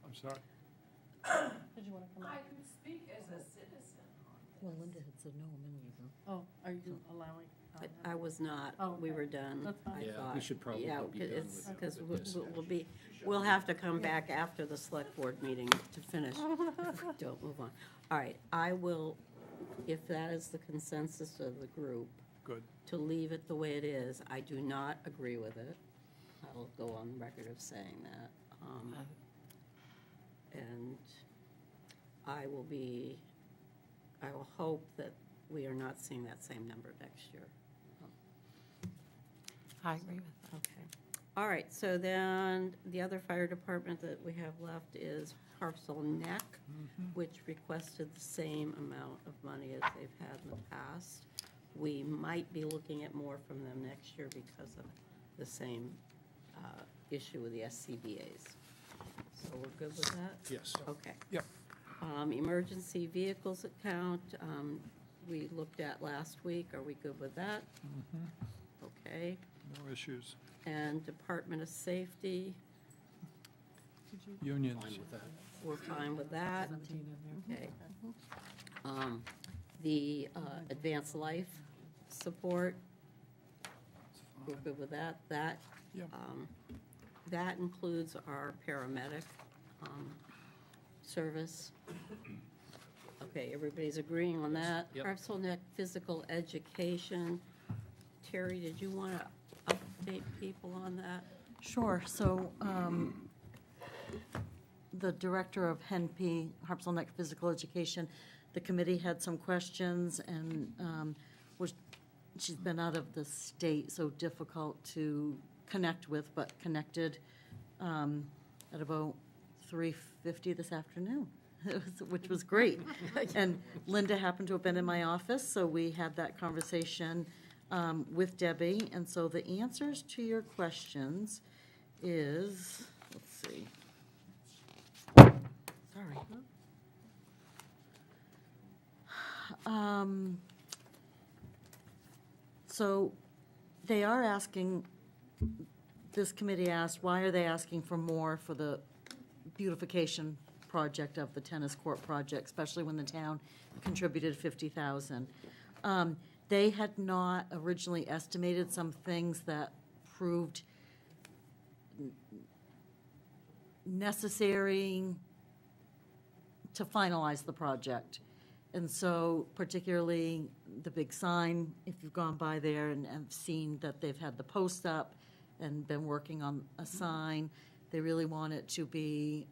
I'm sorry. Did you want to come up? can speak as a citizen on this. Well, Linda had said no a minute ago. Oh, are you allowing? I was not, Oh, we okay. were done. That's fine. I Yeah, we thought. should probably Yeah, be done it's- with Because this. we'll have to come back after the select board meeting to finish. If we don't move on. All right, I will, if that is the consensus of the group, Good. to leave it the way it is. I do not agree with it. I'll go on record of saying that. And I will hope that we are not seeing that same number next year. I agree with that. Okay. All right, so then the other fire department that we have left is Harpswell Neck, which requested the same amount of money as they've had in the past. We might be looking at more from them next year because of the same issue with the SCBA's. So we're good with that? Yes. Okay. Yep. Emergency vehicles account, we looked at last week. Are we good with that? Okay. No issues. And Department of Safety, Unions. Fine with that. we're fine with that. Okay. The advanced life support, we're good with that. That, Yep. that includes our paramedic service. Okay, everybody's agreeing on that. Yep. Harpswell Neck physical education. Terry, did you want to update people on that? Sure. So the director of HENP, Harpswell Neck Physical Education, the committee had some questions, and she's been out of the state, so difficult to connect with, but connected at about 3:50 this afternoon, which was great. And Linda happened to have been in my office, so we had that conversation with Debbie. And so the answers to your questions is, let's see. Sorry. So they are asking, this committee asked, why are they asking for more for the beautification project of the tennis court project, especially when the town contributed $50,000. They had not originally estimated some things that proved necessary to finalize the project. And so particularly the big sign, if you've gone by there and have seen that they've had the post up and been working on a sign, they really want it to be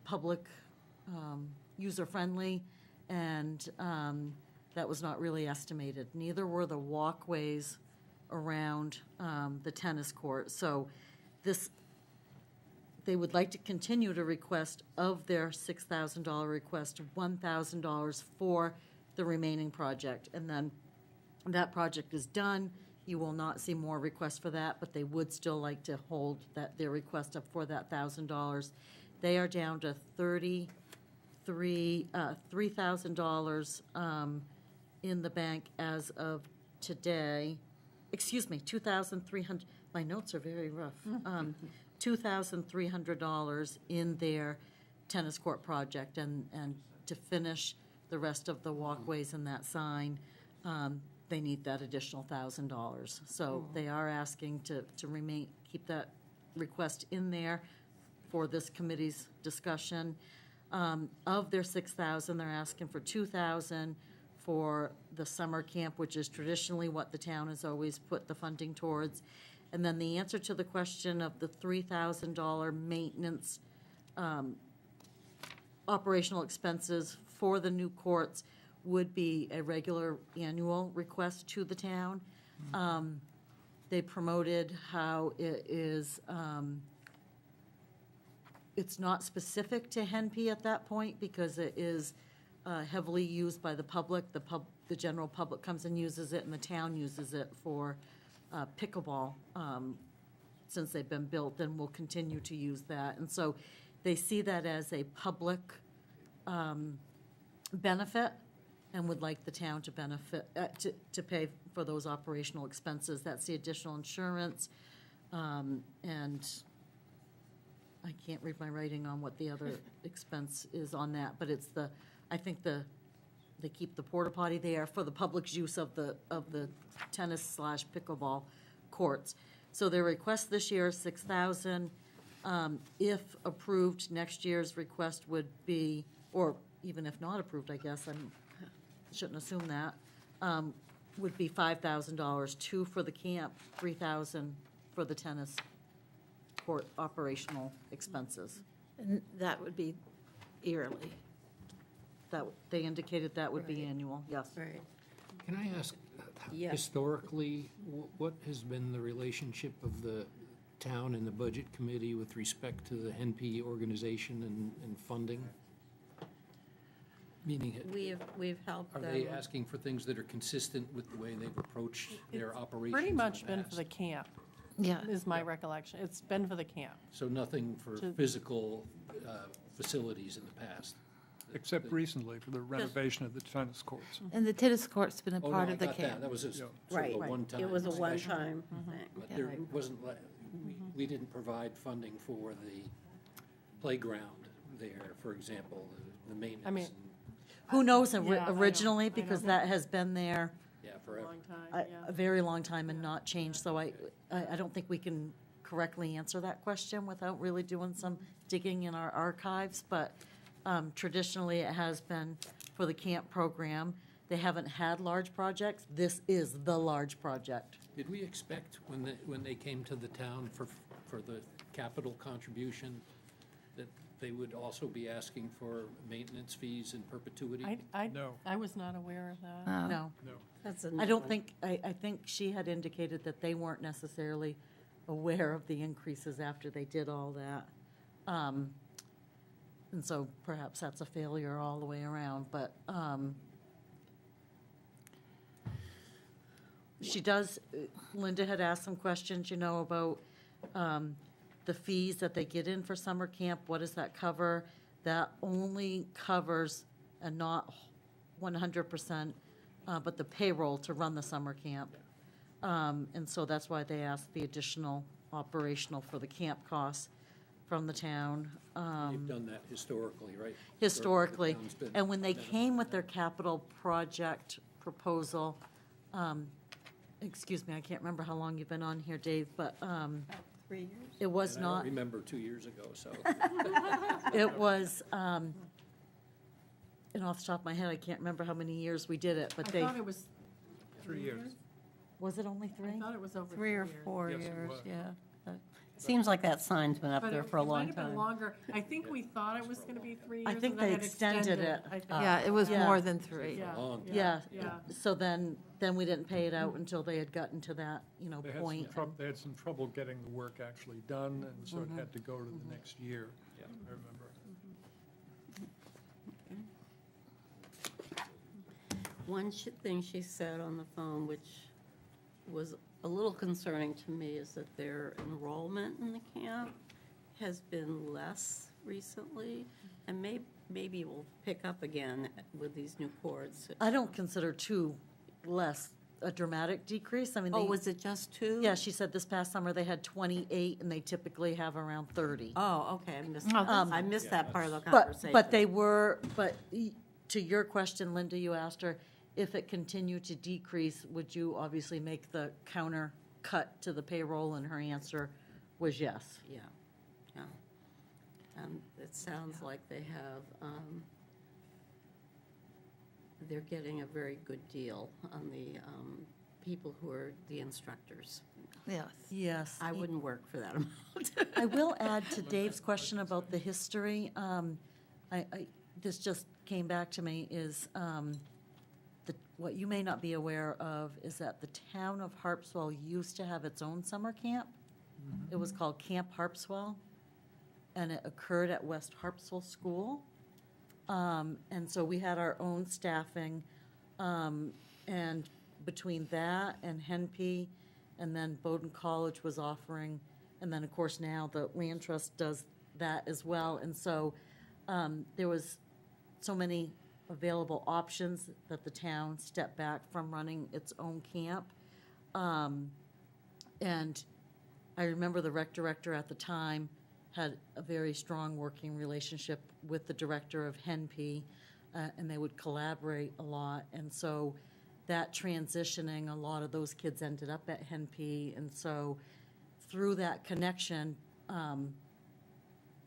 public, user-friendly, and that was not really estimated. Neither were the walkways around the tennis court. So this, they would like to continue to request of their $6,000 request, $1,000 for the remaining project. And then that project is done. You will not see more requests for that, but they would still like to hold that, their request up for that $1,000. They are down to $3,000 in the bank as of today. Excuse me, 2,300, my notes are very rough. $2,300 in their tennis court project, and to finish the rest of the walkways and that sign, they need that additional $1,000. So they are asking to keep that request in there for this committee's discussion. Of their $6,000, they're asking for $2,000 for the summer camp, which is traditionally what the town has always put the funding towards. And then the answer to the question of the $3,000 maintenance operational expenses for the new courts would be a regular annual request to the town. They promoted how it is, it's not specific to HENP at that point because it is heavily used by the public. The general public comes and uses it, and the town uses it for pickleball since they've been built, and will continue to use that. And so they see that as a public benefit and would like the town to benefit, to pay for those operational expenses. That's the additional insurance. And I can't read my writing on what the other expense is on that, but it's I think they keep the porta potty there for the public's use of the tennis/pickleball courts. So their request this year is $6,000. If approved, next year's request would be, or even if not approved, I guess, I shouldn't assume that, would be $5,000, $2,000 for the camp, $3,000 for the tennis court operational expenses. And that would be yearly. That, they indicated that would be annual, yes. Right. Can I ask, Yes. historically, what has been the relationship of the town and the budget committee with respect to the HENP organization and funding? Meaning, We've helped are them. they asking for things that are consistent with the way they've approached their operations? Pretty in the much been for past? the camp. Yeah. is my recollection. It's been for the camp. So nothing for To- physical facilities in the past? Except recently for the renovation of the tennis courts. And the tennis court's been a Oh, no, part I of the got that. camp. That was a Yeah. sort Right, of a one-time. it was a special. one-time thing. But Yeah. there wasn't, we didn't provide funding for the playground there, for example, the maintenance. I mean, and- Who knows Yeah, I know, originally, I because know. that has been there Yeah, forever. long time, a yeah. a very long time and not changed, so I don't think we can correctly answer that question without really doing some digging in our archives, but traditionally, it has been for the camp program. They haven't had large projects. This is the large project. Did we expect when they came to the town for the capital contribution, that they would also be asking for maintenance fees in perpetuity? No. I was not aware of that. No. No. That's a I don't think, I think she had indicated that they weren't necessarily aware of the increases after they did all that. And so perhaps that's a failure all the way around, but she does, Linda had asked some questions, about the fees that they get in for summer camp. What does that cover? That only covers, and not 100%, but the payroll to run the summer camp. And so that's why they asked the additional operational for the camp costs from the town. You've done that historically, right? Historically. The town's been- And when they been- came with their capital project proposal, excuse me, I can't remember how long you've been on here, Dave, but 3 years. it was And I don't not, remember 2 years ago, so. it was, and off the top of my head, I can't remember how many years we did it, but I they, thought it was 3 years. was it only I three? thought it was over 3 or 4 Yes, it years, was. yeah. Seems like that sign's been up But there it for a long might have been time. longer. I think we thought it was going to be 3 years. I think and then they it extended it. I think. Yeah, it was Yeah. more than 3. Yeah, Long. Yeah, Yeah. so then we didn't pay it out until they had gotten to that, They had some point. trouble, they had some trouble getting the work actually done, and so it had to go to the next year. Yeah. I remember. One thing she said on the phone, which was a little concerning to me, is that their enrollment in the camp has been less recently, and maybe will pick up again with these new chords. I don't consider two less a dramatic decrease. I mean, Oh, they, was it just 2? yeah, she said this past summer they had 28 and they typically have around 30. Oh, okay, I missed, Oh, that's- I missed that part of the But, conversation. but they were, to your question, Linda, you asked her, if it continued to decrease, would you obviously make the counter cut to the payroll? And her answer was yes. Yeah, yeah. And it sounds like they have, they're getting a very good deal on the people who are the instructors. Yes. Yes. I wouldn't work for that amount. I will add to Dave's question about the history. This just came back to me is, what you may not be aware of is that the town of Harpswell used to have its own summer camp. It was called Camp Harpswell, and it occurred at West Harpswell School. And so we had our own staffing, and between that and Henpe, and then Bowdoin College was offering, and then, of course, now the Land Trust does that as well. And so there was so many available options that the town stepped back from running its own camp. And I remember the rec director at the time had a very strong working relationship with the director of Henpe, and they would collaborate a lot. And so that transitioning, a lot of those kids ended up at Henpe. And so through that connection,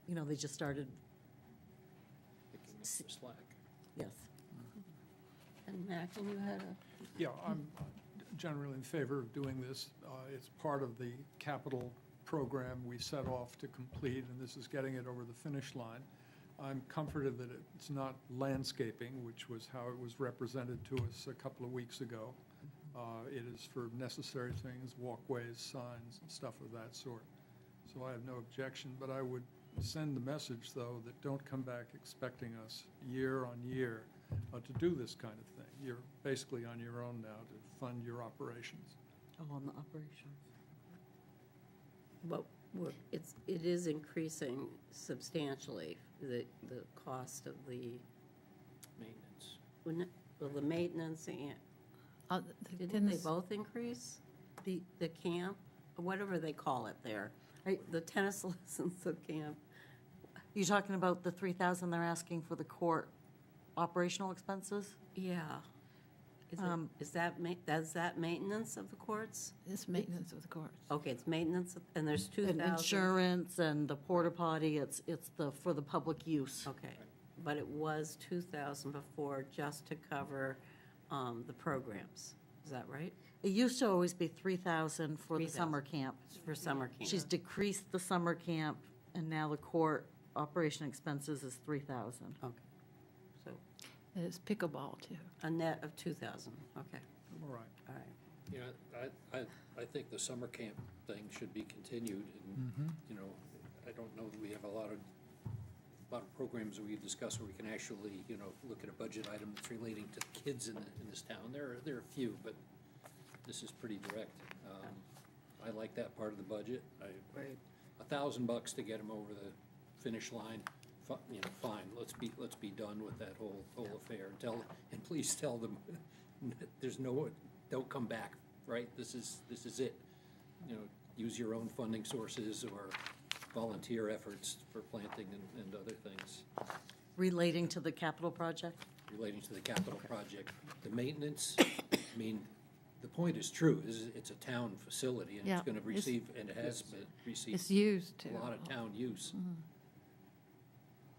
they just started, Picking up the slack. yes. And Mac, and you had a, Yeah, I'm generally in favor of doing this. It's part of the capital program we set off to complete, and this is getting it over the finish line. I'm comforted that it's not landscaping, which was how it was represented to us a couple of weeks ago. It is for necessary things, walkways, signs, and stuff of that sort. So I have no objection, but I would send the message, though, that don't come back expecting us year on year to do this kind of thing. You're basically on your own now to fund your operations. Oh, on the operations. but it is increasing substantially, the cost of the, Maintenance. wouldn't it, well, the maintenance and, didn't they tennis- both increase? The camp, whatever they call it there, Right. the tennis lessons, the camp. You talking about the 3,000 they're asking for the court operational expenses? Yeah. Is that maintenance of the courts? It's maintenance of the courts. Okay, it's maintenance, and there's 2,000. And insurance and the porta potty, it's for the public use. Okay, but it was 2,000 before just to cover the programs. Is that right? It used to always be 3,000 for the 3,000. summer camp. It's for summer camp. She's decreased the summer camp, and now the court operation expenses is 3,000. Okay, so And it's pickleball, too. a net of 2,000, okay, All right. all right. You know, I think the summer camp thing should be continued, and, you know, I don't know that we have a lot of programs that we discuss where we can actually, you know, look at a budget item that's relating to the kids in this town. There are a few, but this is pretty direct. I like that part of the budget. Right. $1,000 to get them over the finish line, you know, fine, let's be done with that whole affair. And please tell them, there's don't come back, right? This is it. You know, use your own funding sources or volunteer efforts for planting and other things Relating to the capital project? relating to the capital project. The maintenance, I mean, the point is true, it's a town facility, and Yeah, it's gonna it's- receive, and it has received It's used, too. a lot of town use.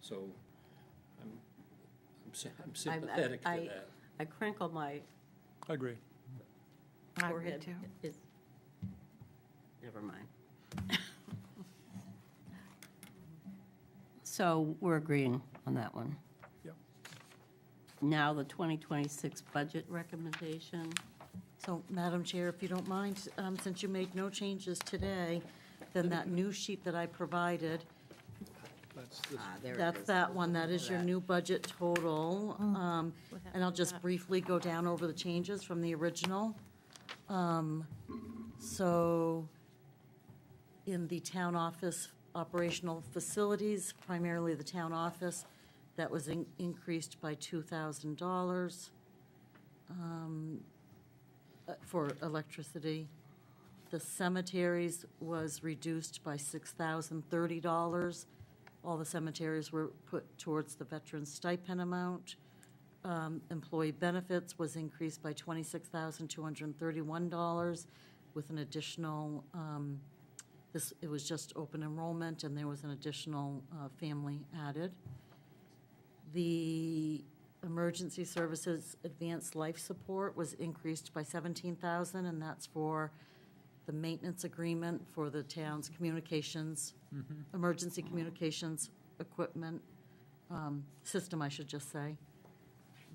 So I'm sympathetic to that. I crinkle my I agree. I agree, forehead. too. Never mind. So we're agreeing on that one. Yep. Now, the 2026 budget recommendation. So, Madam Chair, if you don't mind, since you made no changes today, then that new sheet that I provided, That's this. There it that's is. that one, that is your new budget total. And I'll just briefly go down over the changes from the original. So, in the town office operational facilities, primarily the town office, that was increased by $2,000 for electricity. The cemeteries was reduced by $6,030. All the cemeteries were put towards the veteran stipend amount. Employee benefits was increased by $26,231 with an additional, it was just open enrollment, and there was an additional family added. The emergency services advanced life support was increased by $17,000, and that's for the maintenance agreement for the town's communications, emergency communications equipment, system, I should just say.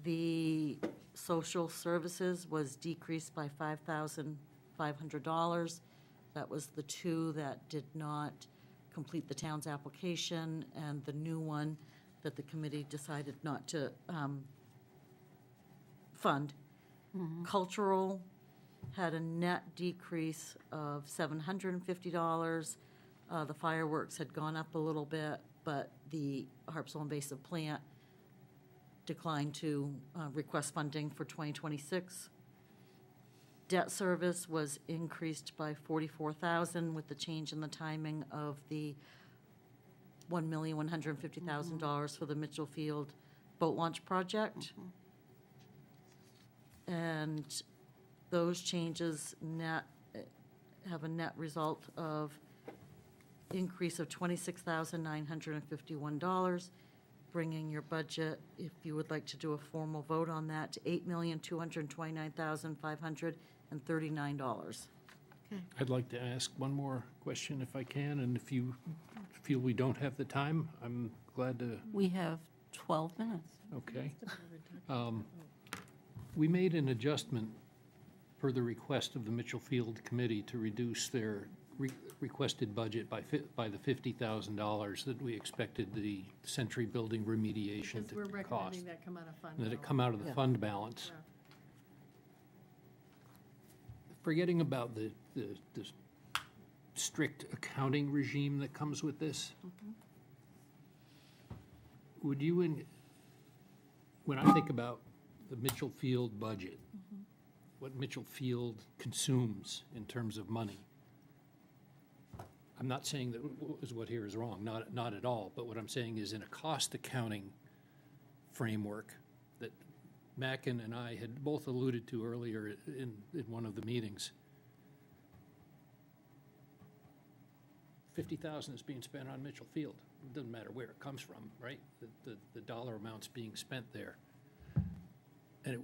The social services was decreased by $5,500. That was the two that did not complete the town's application, and the new one that the committee decided not to fund. Cultural had a net decrease of $750. The fireworks had gone up a little bit, but the Harpswell invasive plant declined to request funding for 2026. Debt service was increased by $44,000 with the change in the timing of the $1,150,000 for the Mitchell Field boat launch project. And those changes have a net result of increase of $26,951, bringing your budget, if you would like to do a formal vote on that, to $8,229,539. I'd like to ask one more question if I can, and if you feel we don't have the time, I'm glad to, We have 12 minutes. okay. We made an adjustment per the request of the Mitchell Field Committee to reduce their requested budget by the $50,000 that we expected the Century Building remediation Because we're to cost. recommending that come out of fund And that it balance. come out of the Yeah. fund balance. Yeah. Forgetting about the strict accounting regime that comes with this, would you, when I think about the Mitchell Field budget, what Mitchell Field consumes in terms of money, I'm not saying that what here is wrong, not at all, but what I'm saying is in a cost accounting framework that Mackin and I had both alluded to earlier in one of the meetings, $50,000 is being spent on Mitchell Field. It doesn't matter where it comes from, right? The dollar amount's being spent there. And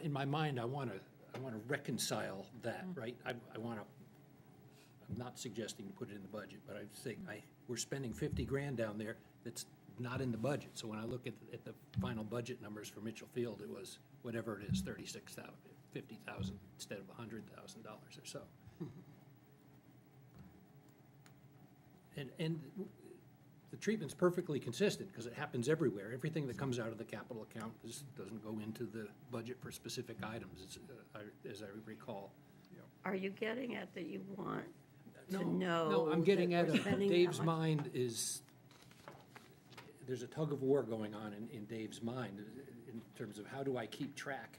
in my mind, I want to reconcile that, right? I'm not suggesting to put it in the budget, but I think we're spending 50 grand down there that's not in the budget. So when I look at the final budget numbers for Mitchell Field, it was whatever it is, 36,000, 50,000 instead of $100,000 or so. And the treatment's perfectly consistent because it happens everywhere. Everything that comes out of the capital account doesn't go into the budget for specific items, as I recall. Are you getting at that you want to No, know? I'm getting that at we're spending that Dave's much? mind is, there's a tug of war going on in Dave's mind in terms of how do I keep track?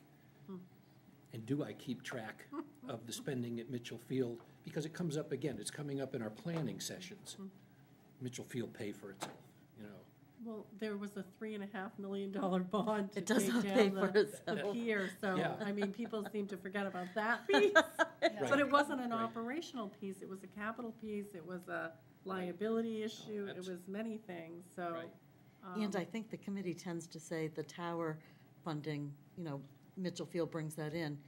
And do I keep track of the spending at Mitchell Field? Because it comes up again, it's coming up in our planning sessions. Mitchell Field pay for itself, you know. Well, there was a $3.5 million bond to It does take not pay down for the itself. pier, so, Yeah. I mean, people seem to forget about that piece. But it wasn't an Right. operational piece, it was a capital piece, it was a liability issue, it that's- was many things, so. Right. And I think the committee tends to say the tower funding, Mitchell Field brings that in.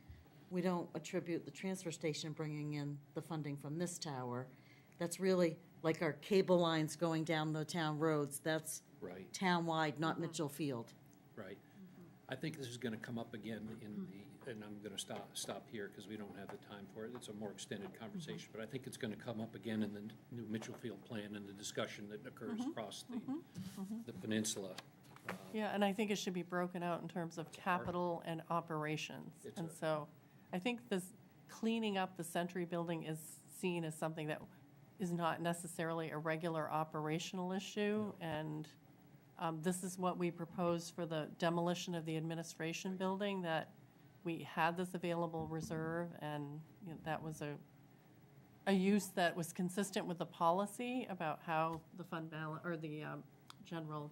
We don't attribute the transfer station bringing in the funding from this tower. That's really like our cable lines going down the town roads. That's Right, town-wide, not Mitchell Field. right. I think this is gonna come up again and I'm gonna stop here because we don't have the time for it. It's a more extended conversation, but I think it's gonna come up again in the new Mitchell Field plan and the discussion that occurs across the peninsula. Yeah, and I think it should be broken out in terms of capital and operations. It's And a- so I think this cleaning up the Century Building is seen as something that is not necessarily a regular operational issue. And this is what we proposed for the demolition of the administration building, that we had this available reserve, and that was a use that was consistent with the policy about how the fund balance, or the general,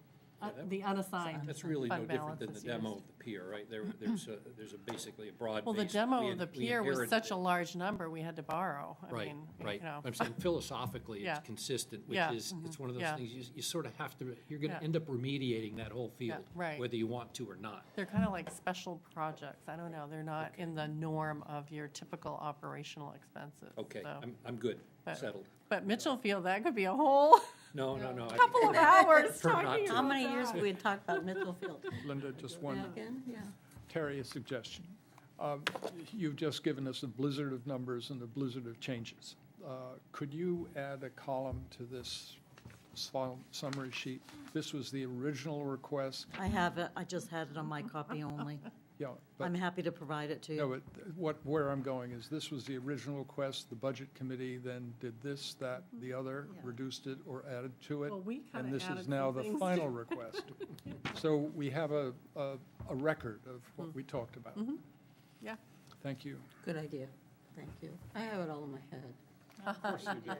the unassigned That's really no fund different balance than the is demo used. of the pier, right? There's basically a broad. Well, the demo of the pier was such a large number, we had to borrow. I Right, mean, right. you know. I'm saying philosophically, Yeah. it's consistent, which Yeah, is, it's one of those yeah. things, you sort of have to, you're gonna Yeah. end up remediating that whole Yeah, field. right. Whether you want to or not. They're kind of like special projects. I don't know, they're not in the norm of your typical operational expenses. Okay, so. I'm good, But- settled. But Mitchell Field, that could be a whole No. I- couple of hours Prefer not talking to. How about many that. years have we talked about Mitchell Field? Linda, just one, Again, yeah. Terry, a suggestion. You've just given us a blizzard of numbers and a blizzard of changes. Could you add a column to this summary sheet? This was the original request. I have it, I just had it on my copy only. Yeah, but I'm happy to provide it to no, you. but where I'm going is this was the original request. The budget committee then did this, that, the other, reduced it or added to it. Well, we kinda And this added is now some the things. final request. So we have a record of what we talked about. Yeah. Thank you. Good idea. Thank you. I have it all in my head. Of course you do.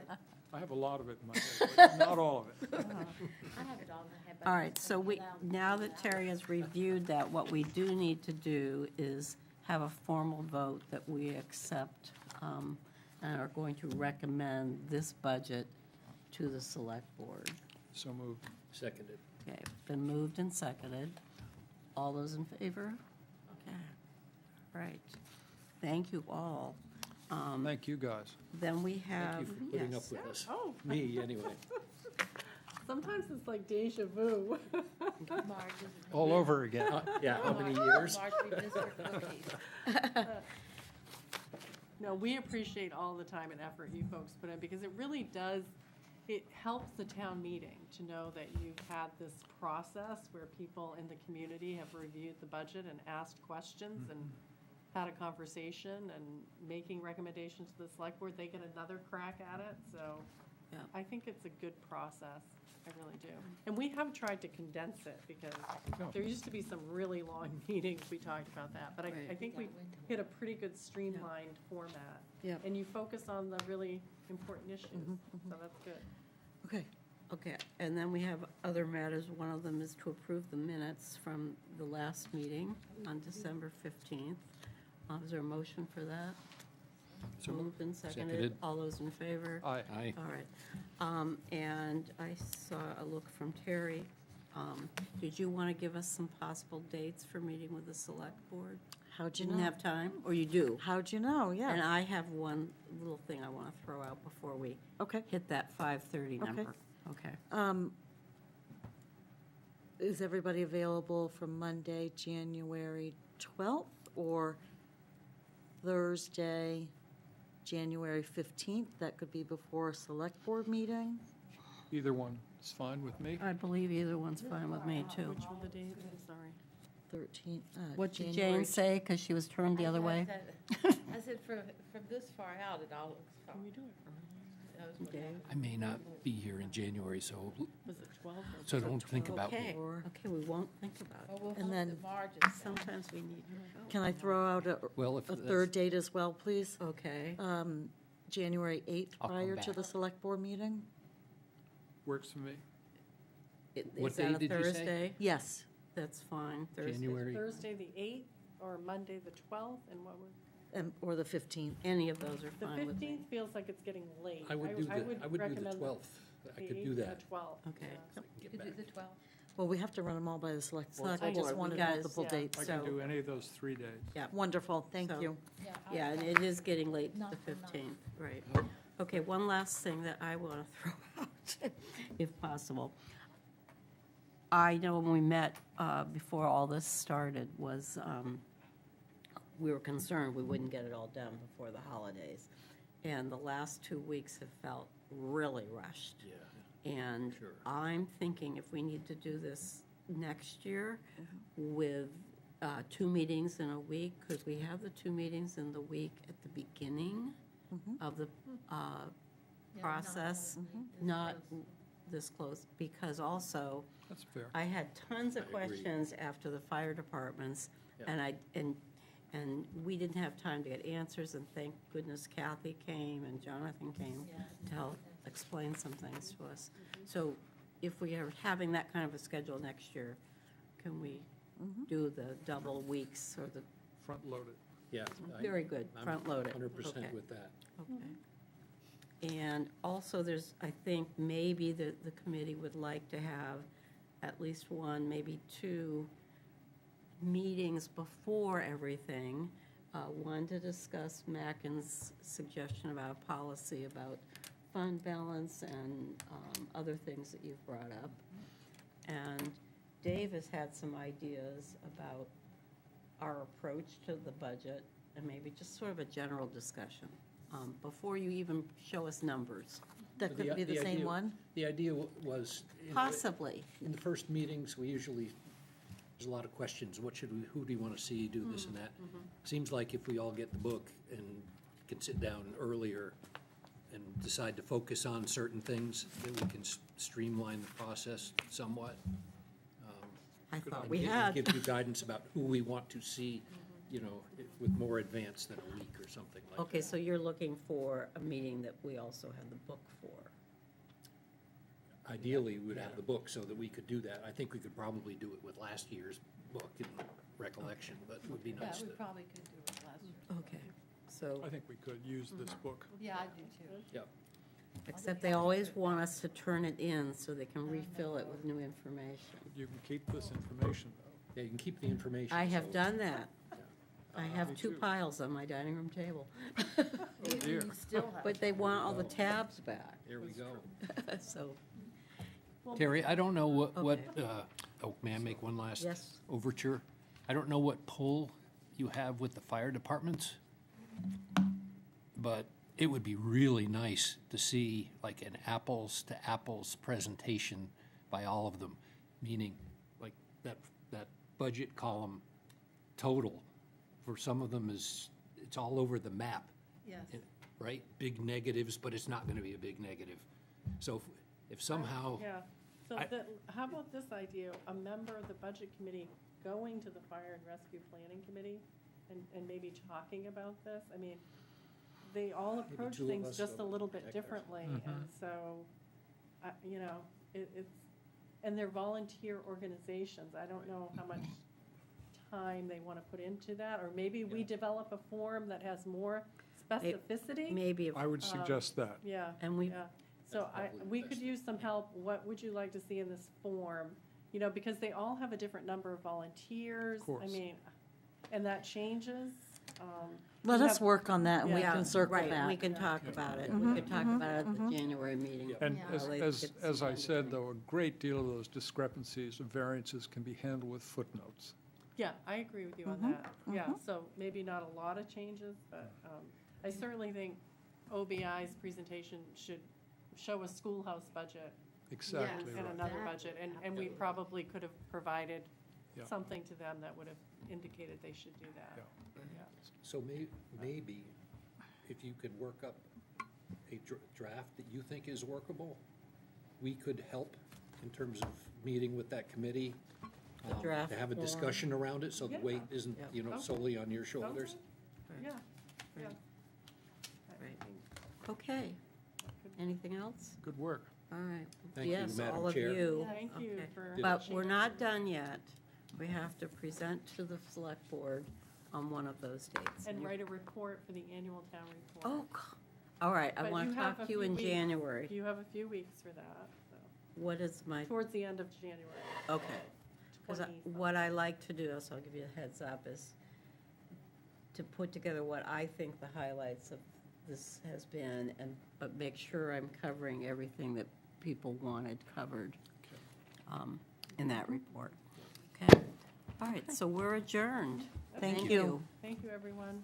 I have a lot of it in my head, but not all of it. I have it all in my head. but All right, so now that Terry has reviewed that, what we do need to do is have a formal vote that we accept and are going to recommend this budget to the select board. So moved. Seconded. Okay, been moved and seconded. All those in favor? Okay, all right. Thank you all. Thank you, guys. Then we Thank have. you for putting up yes. with us. Oh. Me, anyway. Sometimes it's like deja vu. All over again. Yeah, how many years? Marjorie District cookies. No, we appreciate all the time and effort you folks put in, because it really does, it helps the town meeting to know that you've had this process where people in the community have reviewed the budget and asked questions, and had a conversation and making recommendations to the select board, they get another crack at it, so Yeah. I think it's a good process, I really do. And we have tried to condense it, because there used to be some really long meetings, we talked about that, but I Right. think we hit a pretty good streamlined format. Yeah. And you focus on the really important issues, so that's good. Okay. Okay, and then we have other matters. One of them is to approve the minutes from the last meeting on December 15th. Is there a motion for that? So Moved and seconded. Seconded. All those in favor? Aye. Aye. All right. And I saw a look from Terry. Did you want to give us some possible dates for meeting with the select board? How'd you Didn't know? have time, or you do? How'd you know? And Yeah. I have one little thing I want to throw out before we Okay. hit that 5:30 Okay. number. Okay. Is everybody available from Monday, January 12th, or Thursday, January 15th? That could be before a select board meeting. Either one is fine with me. I believe either one's fine with me, too. Which were the dates? I'm sorry. 13th. What did January Jane say, because she was turned the other way? I said, from this far out, it all looks fine. Can we do it for, Okay. I may not be here in January, so, was it 12 or? so don't think about me. Okay, Or- okay, we won't think about Well, it. we'll And hope then- that Marge is. Sometimes we need. Can I throw out Well, if a that's- third date as well, please? Okay, January 8th, I'll come prior to back. the select board meeting? Works for me. What is that day a did you say? Thursday? Yes. That's fine, Thursday. January? Thursday, the 8th, or Monday, the 12th, and what was, Or the 15th. Any of those are the fine with me. 15th feels like it's getting late. I would do the, I would do the recommend 12th. I the could 8th do and that. the 12th. Okay. yeah. Get Could do back. the 12th. Well, we have to run them all by the select board. Select I just board, we wanted got- multiple yeah. dates. I can So- do any of those 3 days. Yeah, Wonderful, thank So- you. yeah, and it is getting late, the 15th, right. Okay, one last thing that I want to throw out, if possible. I know when we met before all this started was, we were concerned we wouldn't get it all done before the holidays. And the last 2 weeks have felt really rushed. Yeah. And Sure. I'm thinking if we need to do this next year with 2 meetings in a week, could we have the 2 meetings in the week at the beginning of the process? Not this close, because also, That's fair. I had tons of I agree. questions after the fire departments, Yeah. and we didn't have time to get answers, and thank goodness Kathy came and Jonathan came to help explain some things to us. So if we are having that kind of a schedule next year, can we do the double weeks or the, Front loaded. Yeah. very good, front load it? 100% Okay. with that. Okay. And also, there's, I think, maybe the committee would like to have at least one, maybe 2 meetings before everything. One to discuss Mackin's suggestion about a policy about fund balance and other things that you've brought up. And Dave has had some ideas about our approach to the budget, and maybe just sort of a general discussion, before you even show us numbers. That could be the same idea- one? The idea was. Possibly. In the first meetings, we usually, there's a lot of questions. What should we, who do you want to see, do this and that? Seems like if we all get the book and can sit down earlier and decide to focus on certain things, then we can streamline the process somewhat. I thought And we give- had. Give you guidance about who we want to see, you know, with more advance than a week or something like that. Okay, so you're looking for a meeting that we also have the book for. Ideally, we'd have the book so that we could do that. I think we could probably do it with last year's book in recollection, but it would be Yeah, nice we to. probably could do it last year. Okay, so, I think we could use this book. Yeah, I do too. Yep. except they always want us to turn it in so they can refill it with new information. You can keep this information, though. Yeah, you can keep the information. I have so- done that. I have Me 2 too. piles on my dining room table. Oh, dear. You still have. But they want all the tabs back, There we go. so, Terry, I don't know what, Okay. oh, may I make one last Yes. overture? I don't know what pull you have with the fire departments, but it would be really nice to see like an apples to apples presentation by all of them, meaning like that budget column total for some of them is, it's all over the map. Yes. Right? Big negatives, but it's not going to be a big negative. So if somehow, Yeah, so I- how about this idea, a member of the budget committee going to the fire and rescue planning committee and maybe talking about this? I mean, they all approach two of things us just a go little bit protect ourselves. differently, and so, you know, it's, and they're volunteer organizations, I don't know how much time they want to put into that, or maybe we develop a form that has more specificity? Maybe, I would suggest that. Yeah. And we- yeah. So That's probably the we best could use some help. What would you like to see in this form? You know, because they all have a different number of volunteers. Of course. I mean, and that changes. Let we us have- work on that, and we yeah, can circle right, back. we can talk about it. We could talk about it at the January meeting. And Yeah. as, Well, it as, gets as I down to said, the- though, a great deal of those discrepancies or variances can be handled with footnotes. Yeah, I agree with you on that. Yeah, so maybe not a lot of changes, but I certainly think OBI's presentation should show a schoolhouse budget Exactly and right. another budget, and we probably could have provided Yeah. something to them that would have indicated they should do that. Yeah. Yeah. so maybe if you could work up a draft that you think is workable, we could help in terms of meeting with that committee. draft To have a form. discussion around it, so the Yeah. weight isn't, Yeah. you know, Okay. solely on your shoulders. Yeah, yeah. Right. Okay. Anything else? Good work. All right. Thank you, Yes, Madam all of Chair. you. Thank you Okay. for. But we're not done yet. We have to present to the select board on one of those dates. And you- write a report for the annual town report. Oh, all right, I But want you to have talk a to you few in weeks. January. You have a few weeks for that, so, What is my, towards the end of January. okay. Because 20 what I like to do, so I'll give you a heads up, is to put together what I think the highlights of this has been, but make sure I'm covering everything that people wanted covered in that report. Okay? All right, so we're adjourned. Thank you. Thank you, everyone.